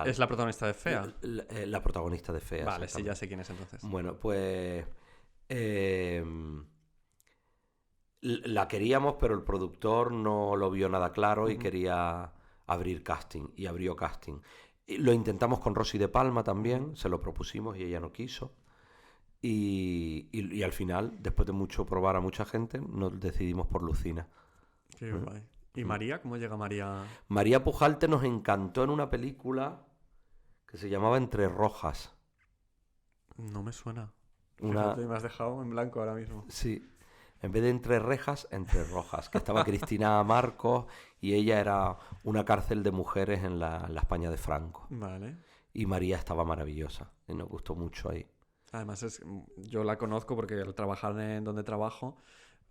¿Es la protagonista de Fea? La protagonista de Fea. Vale, sí, ya sé quién es entonces. Bueno, pues... la queríamos, pero el productor no lo vio nada claro y quería abrir casting, y abrió casting. Y lo intentamos con Rosy de Palma también, se lo propusimos y ella no quiso. Y al final, después de mucho probar a mucha gente, nos decidimos por Lucina. Qué guay. ¿Y María? ¿Cómo llega María? María Pujalte nos encantó en una película que se llamaba Entre Rojas. No me suena. Fíjate, me has dejado en blanco ahora mismo. Sí. En vez de Entre Rejas, Entre Rojas, que estaba Cristina Marcos y ella era una cárcel de mujeres en la España de Franco. Vale. Y María estaba maravillosa y nos gustó mucho ahí. Además, yo la conozco porque al trabajar en donde trabajo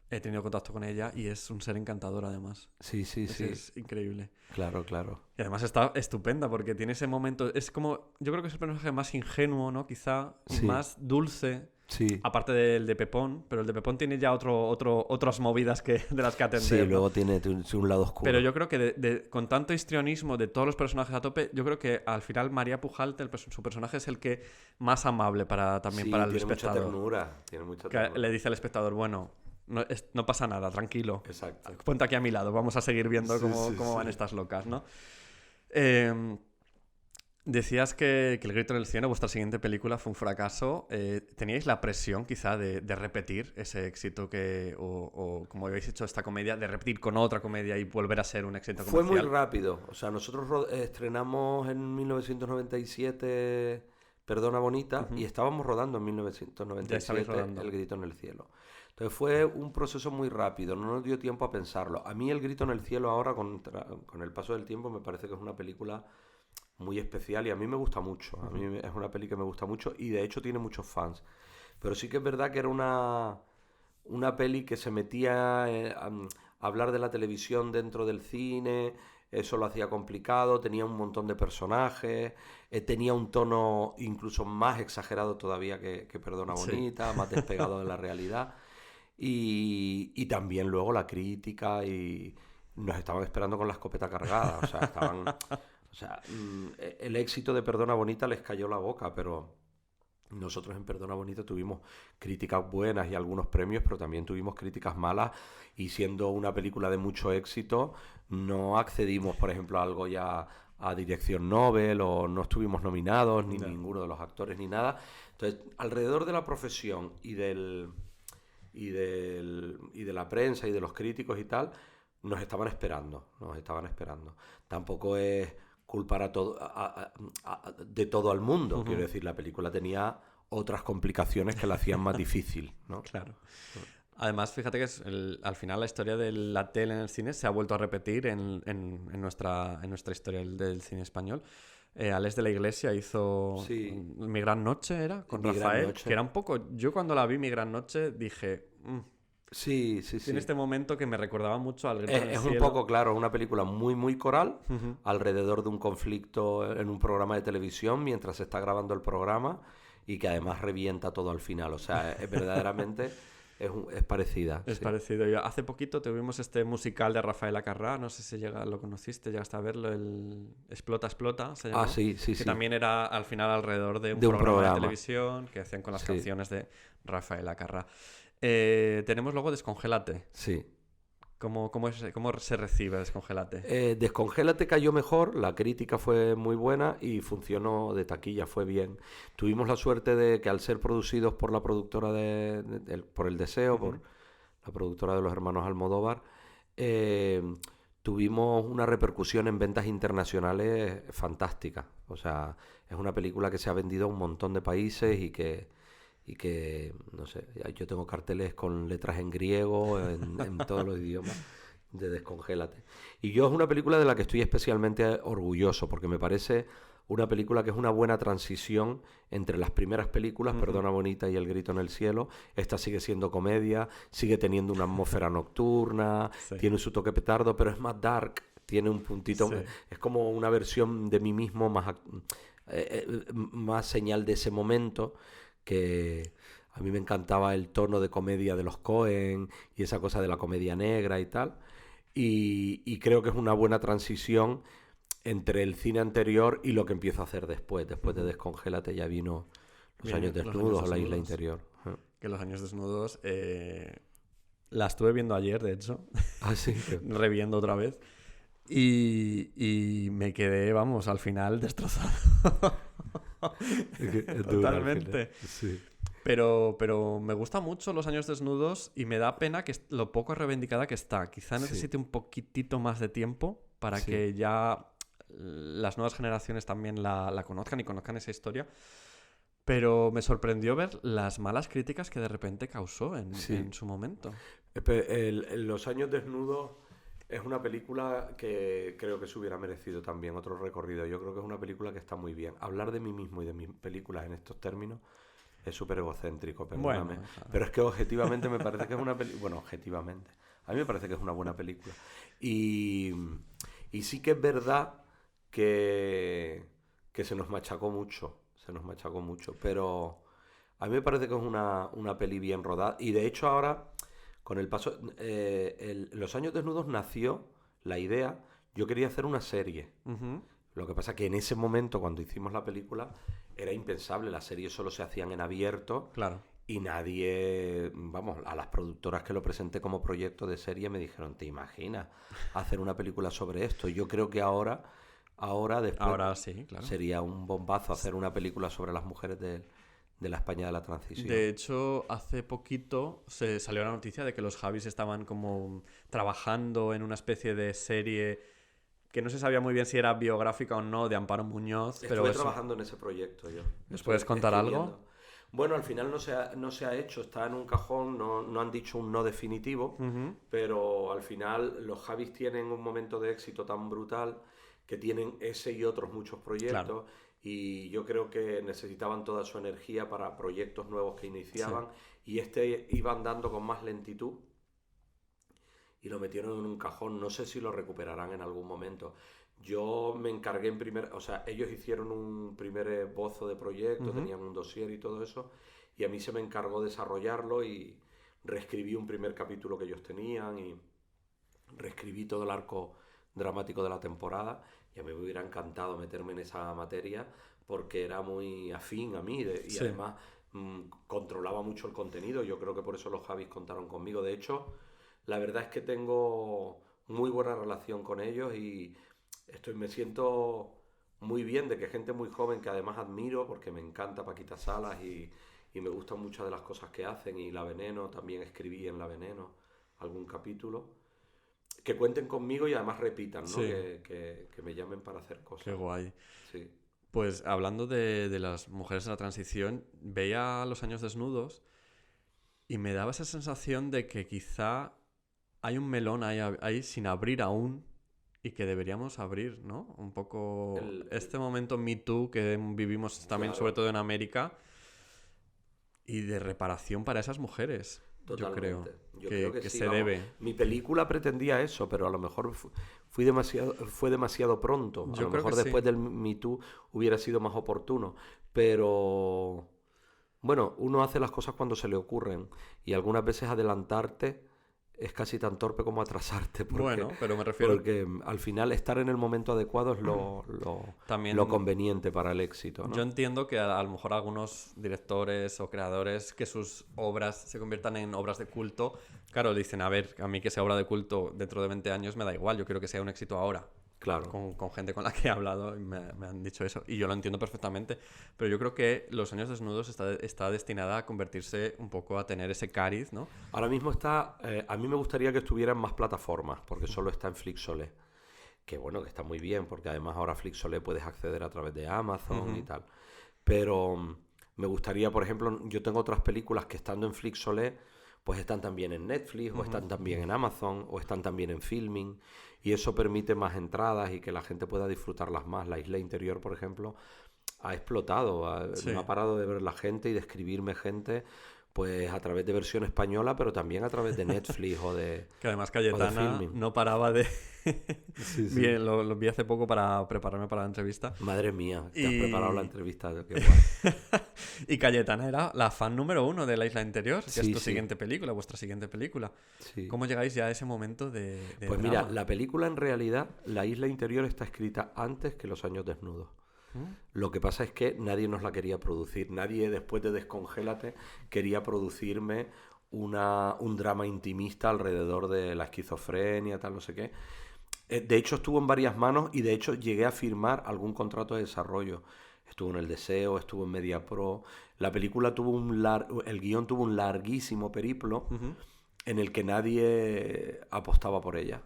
he tenido contacto con ella y es un ser encantador, además. Sí, sí, sí. Es increíble. Claro, claro. Y además está estupenda porque tiene ese momento... Es como... Yo creo que es el personaje más ingenuo, ¿no? Quizá. Y Sí. más dulce. Sí. Aparte del de Pepón. Pero el de Pepón tiene ya otras movidas de las que atender. Sí, ¿no? luego tiene un lado oscuro. Pero yo creo que con tanto histrionismo de todos los personajes a tope, yo creo que al final María Pujalte, su personaje es el que más amable también Sí, para el tiene espectador. tiene mucha Que ternura. le dice al espectador, bueno, no pasa nada, tranquilo. Exacto. Ponte aquí a mi lado, vamos a seguir viendo Sí, cómo sí, van sí. estas locas, ¿no? Decías que El grito en el cielo, vuestra siguiente película, fue un fracaso. ¿Teníais la presión quizá de repetir ese éxito o como habéis hecho esta comedia, de repetir con otra comedia y volver a ser un éxito Fue comercial? muy rápido. O sea, nosotros estrenamos en 1997 Perdona Bonita y estábamos rodando en Ya 1997 estabais rodando. El grito en el cielo. Entonces fue un proceso muy rápido, no nos dio tiempo a pensarlo. A mí El grito en el cielo ahora, con el paso del tiempo, me parece que es una película muy especial y a mí me gusta mucho. A mí es una peli que me gusta mucho y de hecho tiene muchos fans. Pero sí que es verdad que era una peli que se metía a hablar de la televisión dentro del cine. Eso lo hacía complicado, tenía un montón de personajes, tenía un tono incluso más exagerado todavía que Perdona Bonita, más despegado de la realidad. Y también luego la crítica y nos estaban esperando con la escopeta cargada. O sea, el éxito de Perdona Bonita les cayó la boca, pero nosotros en Perdona Bonita tuvimos críticas buenas y algunos premios, pero también tuvimos críticas malas y siendo una película de mucho éxito no accedimos, por ejemplo, a algo ya a dirección Nobel o no estuvimos nominados, ni ninguno de los actores ni nada. Entonces, alrededor de la profesión y de la prensa y de los críticos y tal, nos estaban esperando. Tampoco es culpar de todo al mundo. Quiero decir, la película tenía otras complicaciones que la hacían más difícil, ¿no? Claro. Además, fíjate que al final la historia de la tele en el cine se ha vuelto a repetir en nuestra historia del cine español. Alex de la Iglesia hizo Mi Gran Noche, ¿era? Con Mi Gran Rafael, Noche. que era un poco... Yo cuando la vi, Mi Gran Noche, dije... Sí. Tiene este momento que me recordaba mucho al Grito en el Es un cielo. poco, claro, una película muy, muy coral alrededor de un conflicto en un programa de televisión mientras se está grabando el programa y que además revienta todo al final. O sea, verdaderamente es parecida. Es parecido. Hace poquito tuvimos este musical de Rafael Acarrá, no sé si lo conociste, llegaste a verlo, el Explota, Explota, se llamó. Sí. Que también era al final alrededor de un De un programa de programa. televisión que hacían con las Sí. canciones de Rafael Acarrá. Tenemos luego Descongélate. Sí. ¿Cómo se recibe Descongélate? Descongélate cayó mejor, la crítica fue muy buena y funcionó de taquilla, fue bien. Tuvimos la suerte de que al ser producidos por la productora por El Deseo, por la productora de los hermanos Almodóvar, tuvimos una repercusión en ventas internacionales fantástica. O sea, es una película que se ha vendido a un montón de países y que no sé, yo tengo carteles con letras en griego, en todos los idiomas de Descongélate. Y yo es una película de la que estoy especialmente orgulloso, porque me parece una película que es una buena transición entre las primeras películas, Perdona Bonita y El grito en el cielo. Esta sigue siendo comedia, sigue teniendo una atmósfera nocturna, tiene su toque petardo, pero es más dark, tiene un puntito, es como una versión de mí mismo más señal de ese momento, que a mí me encantaba el tono de comedia de los Coen y esa cosa de la comedia negra y tal. Y creo que es una buena transición entre el cine anterior y lo que empiezo a hacer después. Después de Descongélate ya vino Los años desnudos o La isla interior. Que Los años desnudos... la estuve viendo ayer, de hecho. Ah, sí. Reviendo otra vez. Y me quedé, vamos, al final destrozado. Totalmente. Sí. Pero me gusta mucho Los años desnudos y me da pena que lo poco reivindicada que está. Quizá necesite un poquitito más de tiempo para que ya las nuevas generaciones también la conozcan y conozcan esa historia. Pero me sorprendió ver las malas críticas que de repente causó en su momento. Los años desnudos es una película que creo que se hubiera merecido también otro recorrido. Yo creo que es una película que está muy bien. Hablar de mí mismo y de mis películas en estos términos Es súper egocéntrico, perdóname. Bueno, o sea, Pero es que objetivamente me parece que es una película... Bueno, objetivamente. A mí me parece que es una buena película. Y, y sí que es verdad que se nos machacó mucho. Se nos machacó mucho. Pero a mí me parece que es una peli bien rodada. Y de hecho ahora, con el paso... Los Años Desnudos nació la idea... Yo quería hacer una serie. ujú, Lo que pasa que en ese momento, cuando hicimos la película, era impensable. Las series solo se hacían en abierto claro. y nadie... Vamos, a las productoras que lo presenté como proyecto de serie me dijeron, ¿te imaginas hacer una película sobre esto? Yo creo que ahora después, Ahora sí, claro. sería un bombazo hacer una película sobre las mujeres de la España de la transición. De hecho, hace poquito se salió la noticia de que los Javis estaban como trabajando en una especie de serie que no se sabía muy bien si era biográfica o no, de Amparo Muñoz, pero Estuve eso... trabajando en ese proyecto yo. ¿Nos puedes contar algo? Escribiendo. Bueno, al final no se ha hecho, está en un cajón, no han dicho un no definitivo, Ujú, pero al final los Javis tienen un momento de éxito tan brutal que tienen ese y otros muchos proyectos, Claro. y yo creo que necesitaban toda su energía para proyectos nuevos que iniciaban, y iba andando con más lentitud y lo metieron en un cajón. No sé si lo recuperarán en algún momento. Yo me encargué o sea, ellos hicieron un primer esbozo de proyecto, ujú. tenían un dossier y todo eso, y a mí se me encargó desarrollarlo y reescribí un primer capítulo que ellos tenían y reescribí todo el arco dramático de la temporada, y a mí me hubiera encantado meterme en esa materia porque era muy afín a mí y Sí. además controlaba mucho el contenido. Yo creo que por eso los Javis contaron conmigo. De hecho, la verdad es que tengo muy buena relación con ellos y me siento muy bien de que gente muy joven, que además admiro porque me encanta Paquita Salas y me gustan muchas de las cosas que hacen, y La Veneno, también escribí en La Veneno algún capítulo, que cuenten conmigo y además repitan, ¿no? Sí. Que me llamen para hacer cosas. Qué guay. Sí. Pues hablando de las mujeres en la transición, veía Los Años Desnudos y me daba esa sensación de que quizá hay un melón ahí sin abrir aún y que deberíamos abrir, ¿no? Un poco este momento Me Too que vivimos también, Claro. sobre todo en América, y de reparación para esas mujeres. Totalmente. Yo Yo creo creo que que sí, se vamos. debe. Mi película pretendía eso, pero a lo mejor fue demasiado pronto. A Yo lo creo mejor que después sí. del Me Too hubiera sido más oportuno. Pero bueno, uno hace las cosas cuando se le ocurren, y algunas veces adelantarte es casi tan torpe como atrasarte. Bueno, pero me refiero... Porque al final estar en el momento adecuado es También lo conveniente para el éxito, ¿no? yo entiendo que a lo mejor algunos directores o creadores que sus obras se conviertan en obras de culto, claro, dicen, a ver, a mí que sea obra de culto dentro de 20 años me da igual, yo quiero que sea un éxito ahora. Claro. Con gente con la que he hablado y me han dicho eso, y yo lo entiendo perfectamente, pero yo creo que Los Años Desnudos está destinada a convertirse un poco a tener ese cariz, ¿no? Ahora mismo está... a mí me gustaría que estuviera en más plataformas, porque solo está en Flixolé. Que bueno, que está muy bien, porque además ahora Flixolé puedes acceder a través de Amazon y tal. Pero me gustaría, por ejemplo, yo tengo otras películas que estando en Flixolé, pues están también en Netflix, o están también en Amazon, o están también en Filming, y eso permite más entradas y que la gente pueda disfrutarlas más. La Isla Interior, por ejemplo, ha explotado, Sí. no ha parado de ver la gente y de escribirme gente, pues a través de versión española, pero también a través de Netflix o de... Que además Cayetana Filming. no paraba de... Sí, sí. Bien, lo vi hace poco para prepararme para la entrevista. Madre mía, te has Y- preparado la entrevista. Qué guay. Y Cayetana era la fan número 1 de La Isla Interior, que es Sí, tu sí. siguiente película, vuestra siguiente película. Sí. ¿Cómo llegáis ya a ese momento de Pues mira, drama? la película en realidad, La Isla Interior está escrita antes que Los Años Desnudos. Lo que pasa es que nadie nos la quería producir. Nadie, después de Descongélate, quería producirme un drama intimista alrededor de la esquizofrenia, tal, no sé qué. De hecho, estuvo en varias manos y de hecho llegué a firmar algún contrato de desarrollo. Estuvo en El Deseo, estuvo en MediaPro. La película tuvo el guión tuvo un larguísimo periplo en el que nadie apostaba por ella.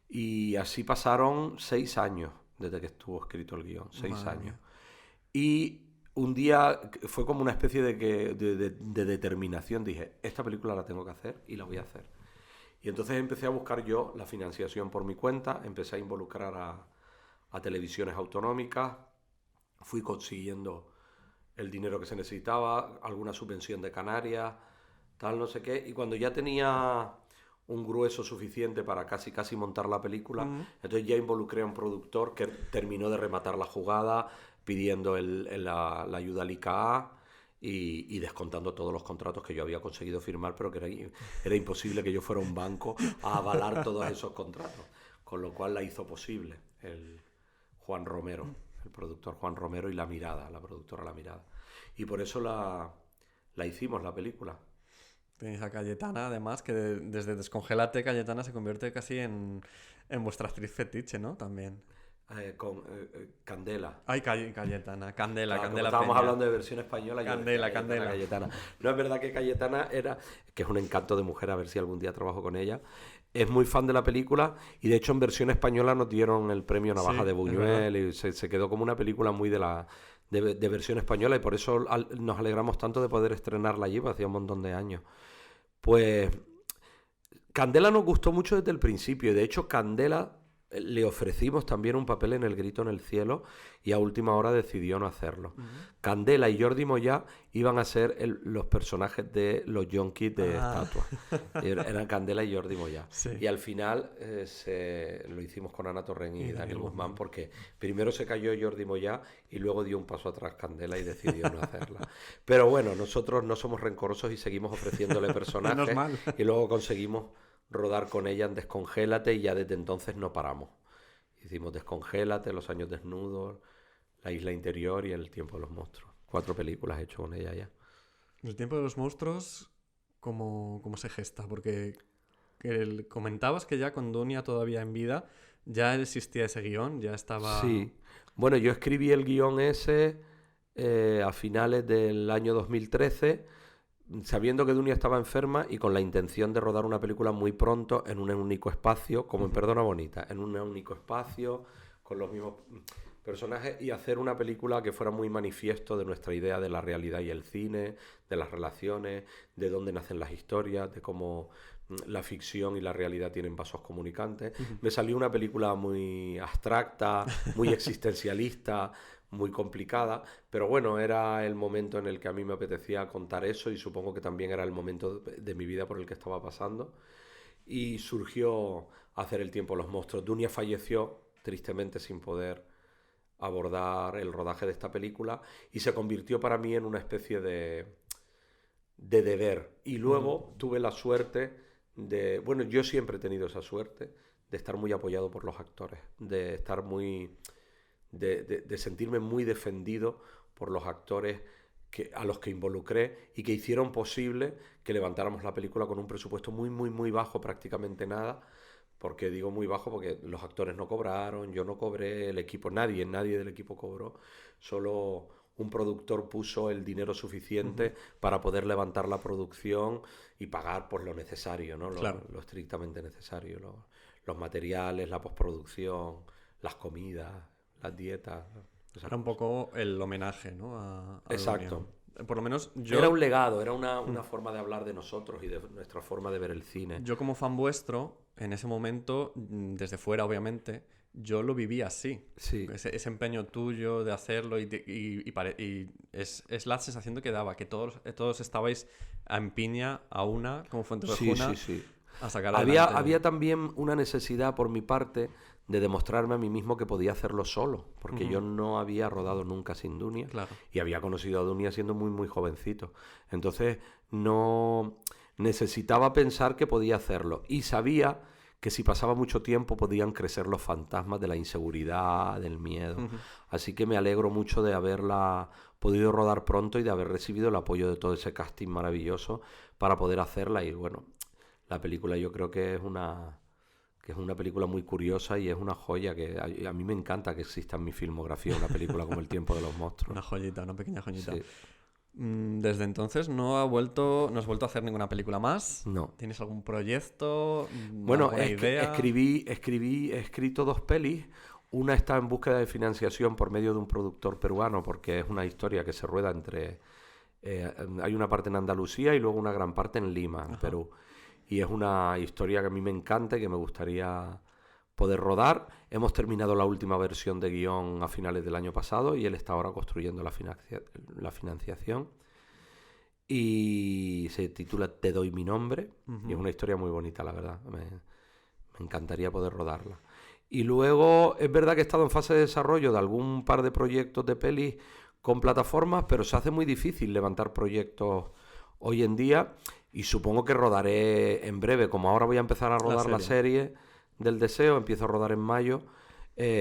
Y así pasaron 6 años desde que estuvo escrito el guión, 6 Madre años. mía. Y un día fue como una especie de determinación. Dije, esta película la tengo que hacer y la voy a hacer. Y entonces empecé a buscar yo la financiación por mi cuenta, empecé a involucrar a televisiones autonómicas, fui consiguiendo el dinero que se necesitaba, alguna subvención de Canarias, tal, no sé qué. Y cuando ya tenía un grueso suficiente para casi montar la película, entonces ya involucré a un productor que terminó de rematar la jugada, pidiendo la ayuda al ICA y descontando todos los contratos que yo había conseguido firmar, pero que era imposible que yo fuera un banco a avalar todos esos contratos. Con lo cual la hizo posible el Juan Romero, el productor Juan Romero, y La Mirada, la productora La Mirada. Y por eso la hicimos, la película. Tenéis a Cayetana, además, que desde Descongélate, Cayetana se convierte casi en vuestra actriz fetiche, ¿no? También. Con Candela. Ay, Cayetana, Candela, Claro, Candela estábamos Peña. hablando de versión española. Candela, Candela. Cayetana. No, es verdad que Cayetana que es un encanto de mujer, a ver si algún día trabajo con ella. Es muy fan de la película y de hecho en versión española nos dieron el premio Navaja de Buñuel y se quedó como una película muy de versión española, y por eso nos alegramos tanto de poder estrenarla allí, porque hacía un montón de años. Pues Candela nos gustó mucho desde el principio, y de hecho Candela le ofrecimos también un papel en El Grito en el Cielo y a última hora decidió no hacerlo. Candela y Jordi Moyá iban a ser los personajes de los yonkis de Estatua. Eran Candela y Jordi Moyá. Sí. Y al final lo hicimos con Ana Torrent y Daniel Guzmán, porque primero se cayó Jordi Moyá y luego dio un paso atrás Candela y decidió no hacerla. Pero bueno, nosotros no somos rencorosos y seguimos ofreciéndole personajes. Menos mal. Y luego conseguimos rodar con ella en Descongélate y ya desde entonces no paramos. Hicimos Descongélate, Los años desnudos, La isla interior y El tiempo de los monstruos. 4 películas he hecho con ella ya. El tiempo de los monstruos, ¿cómo se gesta? Porque comentabas que ya con Dunia todavía en vida ya existía ese guión, ya estaba... Sí. Bueno, yo escribí el guión ese a finales del año 2013, sabiendo que Dunia estaba enferma y con la intención de rodar una película muy pronto en un único espacio, como en Perdona Bonita, en un único espacio, con los mismos personajes, y hacer una película que fuera muy manifiesto de nuestra idea de la realidad y el cine, de las relaciones, de dónde nacen las historias, de cómo la ficción y la realidad tienen vasos comunicantes. Me salió una película muy abstracta, muy existencialista, muy complicada, pero bueno, era el momento en el que a mí me apetecía contar eso, y supongo que también era el momento de mi vida por el que estaba pasando, y surgió hacer El tiempo de los monstruos. Dunia falleció tristemente sin poder abordar el rodaje de esta película y se convirtió para mí en una especie de deber, y luego tuve la suerte bueno, yo siempre he tenido esa suerte de estar muy apoyado por los actores, de estar de sentirme muy defendido por los actores a los que involucré y que hicieron posible que levantáramos la película con un presupuesto muy, muy, muy bajo, prácticamente nada. Porque digo muy bajo porque los actores no cobraron, yo no cobré, el equipo, nadie del equipo cobró, solo un productor puso el dinero suficiente para poder levantar la producción y pagar por lo necesario, ¿no? Lo estrictamente necesario, los materiales, la postproducción, las comidas, las dietas. Era un poco el homenaje, ¿no? Exacto. Dunia. Por lo menos yo... Era un legado, era una forma de hablar de nosotros y de nuestra forma de ver el cine. Yo como fan vuestro, en ese momento, desde fuera obviamente, yo lo viví así. Sí. Ese empeño tuyo de hacerlo y es la sensación que daba, que todos estabais en piña a una, como Fuenteovejuna, a sacar adelante. Había también una necesidad por mi parte de demostrarme a mí mismo que podía hacerlo solo, porque yo no había rodado nunca sin Dunia, y había conocido a Dunia siendo muy, muy jovencito. Entonces no necesitaba pensar que podía hacerlo, y sabía que si pasaba mucho tiempo podían crecer los fantasmas de la inseguridad, del miedo. Así que me alegro mucho de haberla podido rodar pronto y de haber recibido el apoyo de todo ese casting maravilloso para poder hacerla. Y bueno, la película yo creo que es una película muy curiosa y es una joya que a mí me encanta que exista en mi filmografía una película como El tiempo de los monstruos. Una joyita, una pequeña joyita. Sí. Desde entonces no has vuelto a hacer ninguna película más. No. ¿Tienes algún proyecto? Bueno, idea? he escrito 2 pelis. Una está en búsqueda de financiación por medio de un productor peruano, porque es una historia que se rueda hay una parte en Andalucía y luego una gran parte en Lima, en Perú. Y es una historia que a mí me encanta y que me gustaría poder rodar. Hemos terminado la última versión de guión a finales del año pasado y él está ahora construyendo la financiación. Y se titula Te doy mi nombre. Y es una historia muy bonita, la verdad. Me encantaría poder rodarla. Y luego es verdad que he estado en fase de desarrollo de algún par de proyectos de pelis con plataformas, pero se hace muy difícil levantar proyectos hoy en día. Y supongo que rodaré en breve. Como ahora voy a empezar a rodar la serie del Deseo, empiezo a rodar en mayo.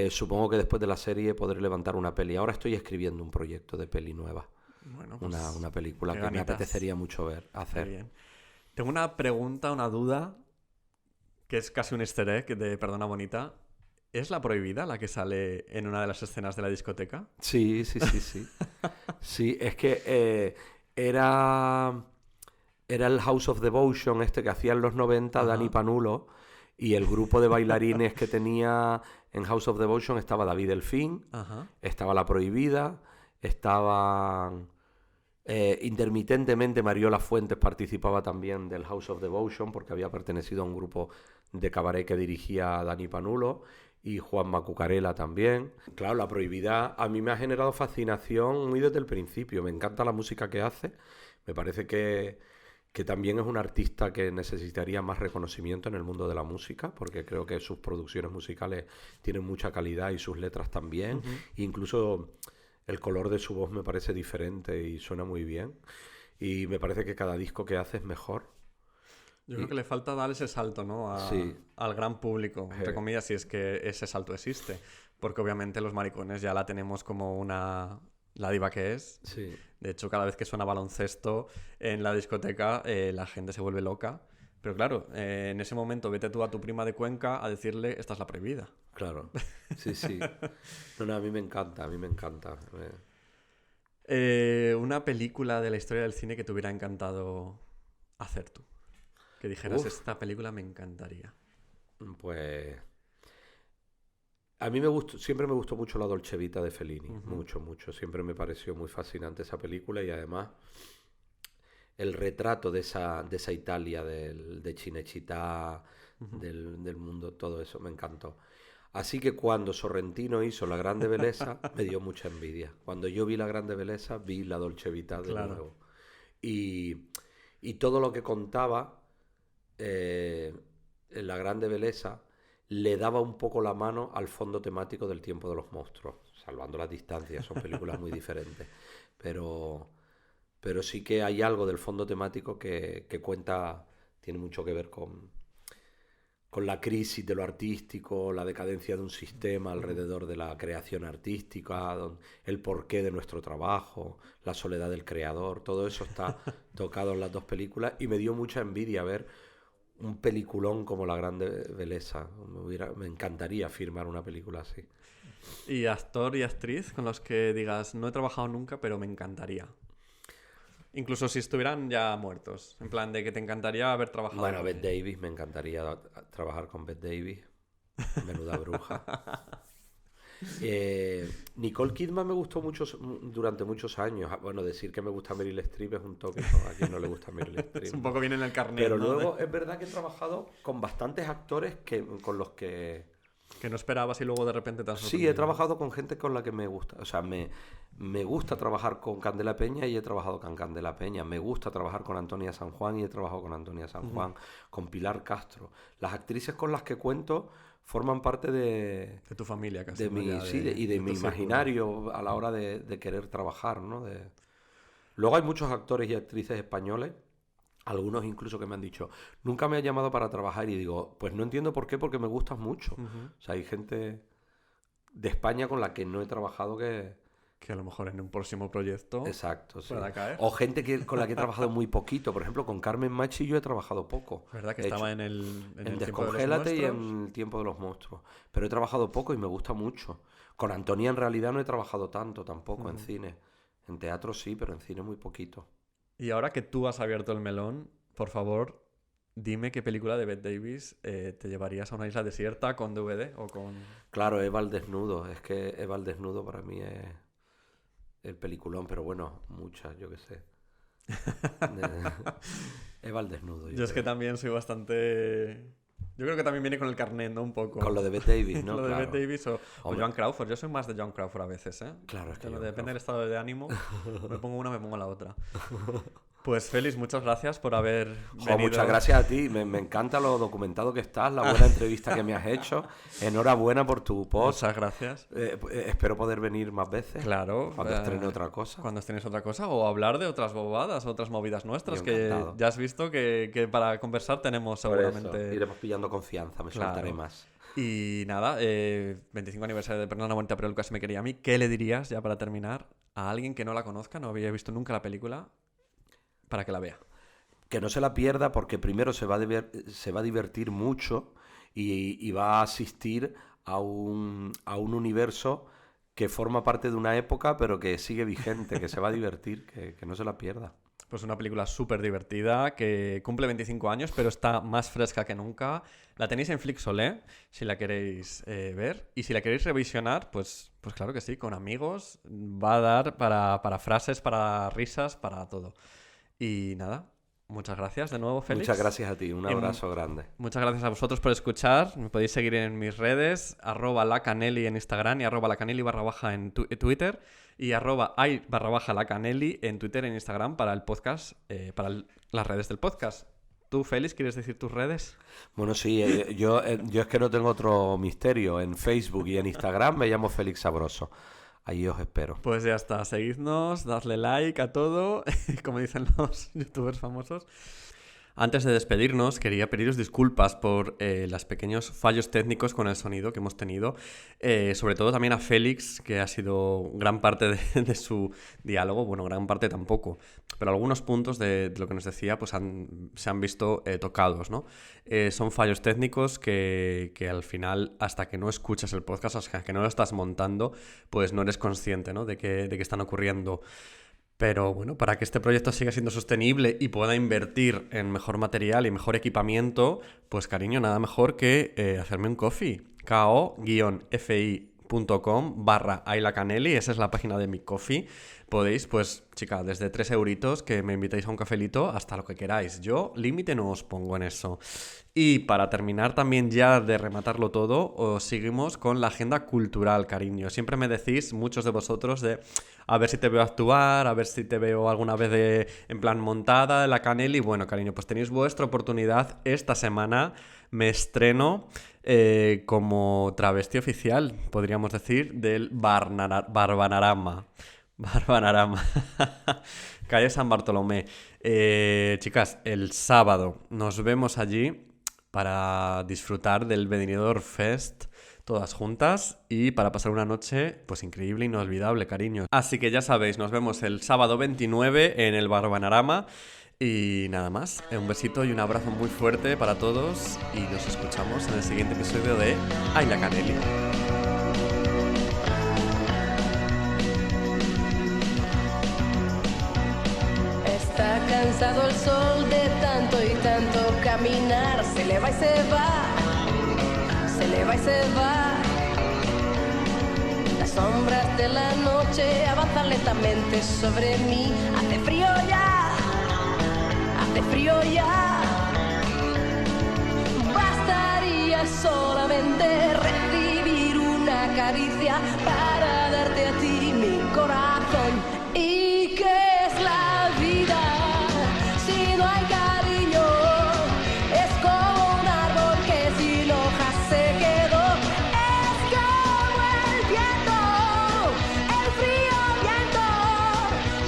Supongo que después de la serie podré levantar una peli. Ahora estoy escribiendo un proyecto de peli nueva. Bueno, pues, una película que me apetecería mucho hacer. Muy bien. Tengo una pregunta, una duda, que es casi un easter egg de Perdona Bonita. ¿Es la prohibida la que sale en una de las escenas de la discoteca? Sí. Sí, es que era el House of Devotion que hacía en los 90 Dani Panulo, y el grupo de bailarines que tenía en House of Devotion estaba David Delfín, estaba La Prohibida, estaban intermitentemente Mariola Fuentes participaba también del House of Devotion porque había pertenecido a un grupo de cabaret que dirigía Dani Panulo, y Juanma Cucarella también. Claro, La Prohibida a mí me ha generado fascinación muy desde el principio. Me encanta la música que hace. Me parece que también es un artista que necesitaría más reconocimiento en el mundo de la música, porque creo que sus producciones musicales tienen mucha calidad y sus letras también. Incluso el color de su voz me parece diferente y suena muy bien. Y me parece que cada disco que hace es mejor. Yo creo que le falta dar ese salto, ¿no? Al gran público, entre comillas, si es que ese salto existe. Porque obviamente los maricones ya la tenemos como la diva que es. Sí. De hecho, cada vez que suena baloncesto en la discoteca, la gente se vuelve loca. Pero claro, en ese momento vete tú a tu prima de Cuenca a decirle, esta es La Prohibida. Claro, sí. No, a mí me encanta. Una película de la historia del cine que te hubiera encantado hacer tú. Que dijeras, esta película me encantaría. Pues a mí siempre me gustó mucho La Dolce Vita de Fellini, mucho. Siempre me pareció muy fascinante esa película, y además el retrato de esa Italia de Cinecittà, del mundo, todo eso me encantó. Así que cuando Sorrentino hizo La Grande Belleza, me dio mucha envidia. Cuando yo vi La Grande Belleza, vi La Dolce Vita de nuevo. Y todo lo que contaba en La Grande Belleza le daba un poco la mano al fondo temático del Tiempo de los Monstruos, salvando las distancias, son películas muy diferentes, pero sí que hay algo del fondo temático que cuenta, tiene mucho que ver con la crisis de lo artístico, la decadencia de un sistema alrededor de la creación artística, el porqué de nuestro trabajo, la soledad del creador, todo eso está tocado en las dos películas, y me dio mucha envidia ver un peliculón como La Grande Belleza. Me encantaría firmar una película así. ¿Y actor y actriz con los que digas, no he trabajado nunca, pero me encantaría? Incluso si estuvieran ya muertos. En plan, de que te encantaría haber trabajado. Bueno, Bette Davis, me encantaría trabajar con Bette Davis. Menuda bruja. Nicole Kidman me gustó mucho durante muchos años. Bueno, decir que me gusta Meryl Streep es un tópico. A quien no le gusta Meryl Streep. Es un poco bien en el carnet. Pero ¿no? luego es verdad que he trabajado con bastantes actores con los que no esperabas y luego de repente te has sorprendido. Sí, he trabajado con gente con la que me gusta. O sea, me gusta trabajar con Candela Peña y he trabajado con Candela Peña. Me gusta trabajar con Antonia San Juan y he trabajado con Antonia San Juan. Con Pilar Castro. Las actrices con las que cuento forman parte de tu familia, casi. De mi imaginario a la hora de querer trabajar, ¿no? Luego hay muchos actores y actrices españoles, algunos incluso que me han dicho, nunca me ha llamado para trabajar, y digo, pues no entiendo por qué, porque me gustas mucho. O sea, hay gente de España con la que no he trabajado que a lo mejor en un próximo proyecto. Exacto, sí. Pueda caer. O gente con la que he trabajado muy poquito. Por ejemplo, con Carmen Machi yo he trabajado poco. ¿Verdad que estaba en el Descongélate y en El Tiempo de los Monstruos? Pero he trabajado poco y me gusta mucho. Con Antonia en realidad no he trabajado tanto tampoco en cine. En teatro sí, pero en cine muy poquito. Y ahora que tú has abierto el melón, por favor, dime qué película de Bette Davis te llevarías a una isla desierta con DVD o con... Claro, Eva al desnudo. Es que Eva al desnudo para mí es el peliculón, pero bueno, muchas, yo qué sé. Eva al desnudo. Yo es que también soy bastante Yo creo que también viene con el carnet, ¿no? Un poco. Con lo de Bette Davis, ¿no? Lo de Claro. Bette Davis o Hombre. Joan Crawford. Yo soy más de Joan Crawford a veces, ¿eh? Claro, es que Pero Joan depende del Crawford. estado de ánimo. Me pongo una, me pongo la otra. Pues Félix, muchas gracias por haber venido. Muchas gracias a ti. Me encanta lo documentado que estás, la buena entrevista que me has hecho. Enhorabuena por tu post. Muchas gracias. Espero poder venir más veces. Claro. Cuando estrene otra cosa. Cuando estrenes otra cosa. O hablar de otras bobadas, otras movidas nuestras. Yo Que encantado. ya has visto que para conversar tenemos Por eso, seguramente. iremos pillando confianza, me Claro. soltaré más. Y nada, 25 aniversario de Perdona la muerte, pero Lucas me quería a mí. ¿Qué le dirías, ya para terminar, a alguien que no la conozca, no había visto nunca la película, para que la vea? Que no se la pierda porque primero se va a divertir mucho y va a asistir a un universo que forma parte de una época pero que sigue vigente, que se va a divertir, que no se la pierda. Pues una película súper divertida que cumple 25 años, pero está más fresca que nunca. La tenéis en Flixolé, si la queréis ver. Y si la queréis revisionar, pues claro que sí, con amigos. Va a dar para frases, para risas, para todo. Y nada, muchas gracias de nuevo, Félix. Muchas gracias a ti, un abrazo grande. Muchas gracias a vosotros por escuchar. Me podéis seguir en mis redes, @lacanelli en Instagram y @lacanelli _ en Twitter y @i_lacanelli en Twitter e en Instagram para el podcast, las redes del podcast. ¿Tú, Félix, quieres decir tus redes? Bueno, sí, yo es que no tengo otro misterio. En Facebook y en Instagram me llamo Félix Sabroso. Ahí os espero. Pues ya está, seguidnos, dadle like a todo, como dicen los youtubers famosos. Antes de despedirnos, quería pediros disculpas por los pequeños fallos técnicos con el sonido que hemos tenido. Sobre todo también a Félix, que ha sido gran parte de su diálogo. Bueno, gran parte tampoco. Pero algunos puntos de lo que nos decía pues se han visto tocados, ¿no? Son fallos técnicos que al final, hasta que no escuchas el podcast, hasta que no lo estás montando, pues no eres consciente, ¿no? de que están ocurriendo. Pero bueno, para que este proyecto siga siendo sostenible y pueda invertir en mejor material y mejor equipamiento, pues cariño, nada mejor que hacerme un coffee. ko-fi.com/ailacanelli, esa es la página de mi coffee. Podéis, pues, chica, desde 3 euritos que me invitéis a un cafelito hasta lo que queráis. Yo límite no os pongo en eso. Y para terminar también ya de rematarlo todo, os seguimos con la agenda cultural, cariño. Siempre me decís, muchos de vosotros, de a ver si te veo actuar, a ver si te veo alguna vez en plan montada, en la Canelli. Bueno, cariño, pues tenéis vuestra oportunidad. Esta semana me estreno como travesti oficial, podríamos decir, del Barbanarama. Calle San Bartolomé. Chicas, el sábado nos vemos allí para disfrutar del Benidorm Fest todas juntas y para pasar una noche pues increíble, inolvidable, cariño. Así que ya sabéis, nos vemos el sábado 29 en el Barbanarama y nada más. Un besito y un abrazo muy fuerte para todos y nos escuchamos en el siguiente episodio de Ay la Canelli. Está cansado el sol de tanto y tanto caminar. Se le va y se va, se le va y se va. Las sombras de la noche avanzan lentamente sobre mí. Hace frío ya, hace frío ya. Bastaría solamente recibir una caricia para darte a ti mi corazón. ¿Y qué es la vida si no hay cariño? Es como un árbol que sin hojas se quedó. Es como el viento, el frío viento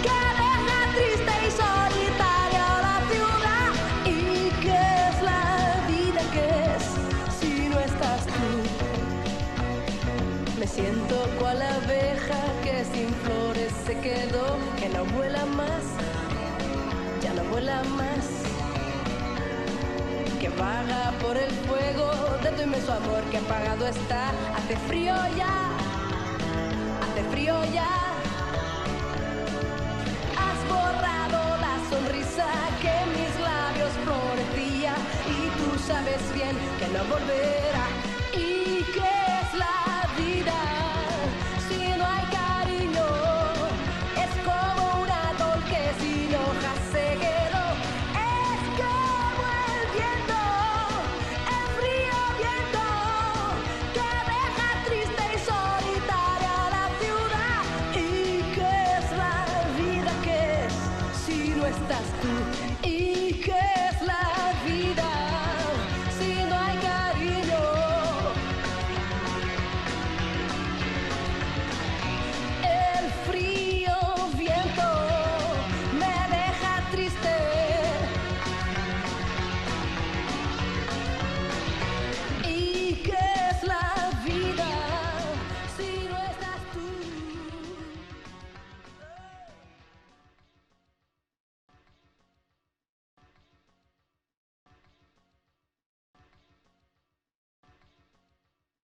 que deja triste y solitaria la ciudad. ¿Y qué es la vida? ¿Qué es si no estás tú? Me siento cual abeja que sin flores se quedó, que no vuela más, ya no vuela más, que vaga por el fuego de tu inmenso amor que apagado está. Hace frío ya, hace frío ya. Has borrado la sonrisa que en mis labios florecía y tú sabes bien que no volverá. ¿Y qué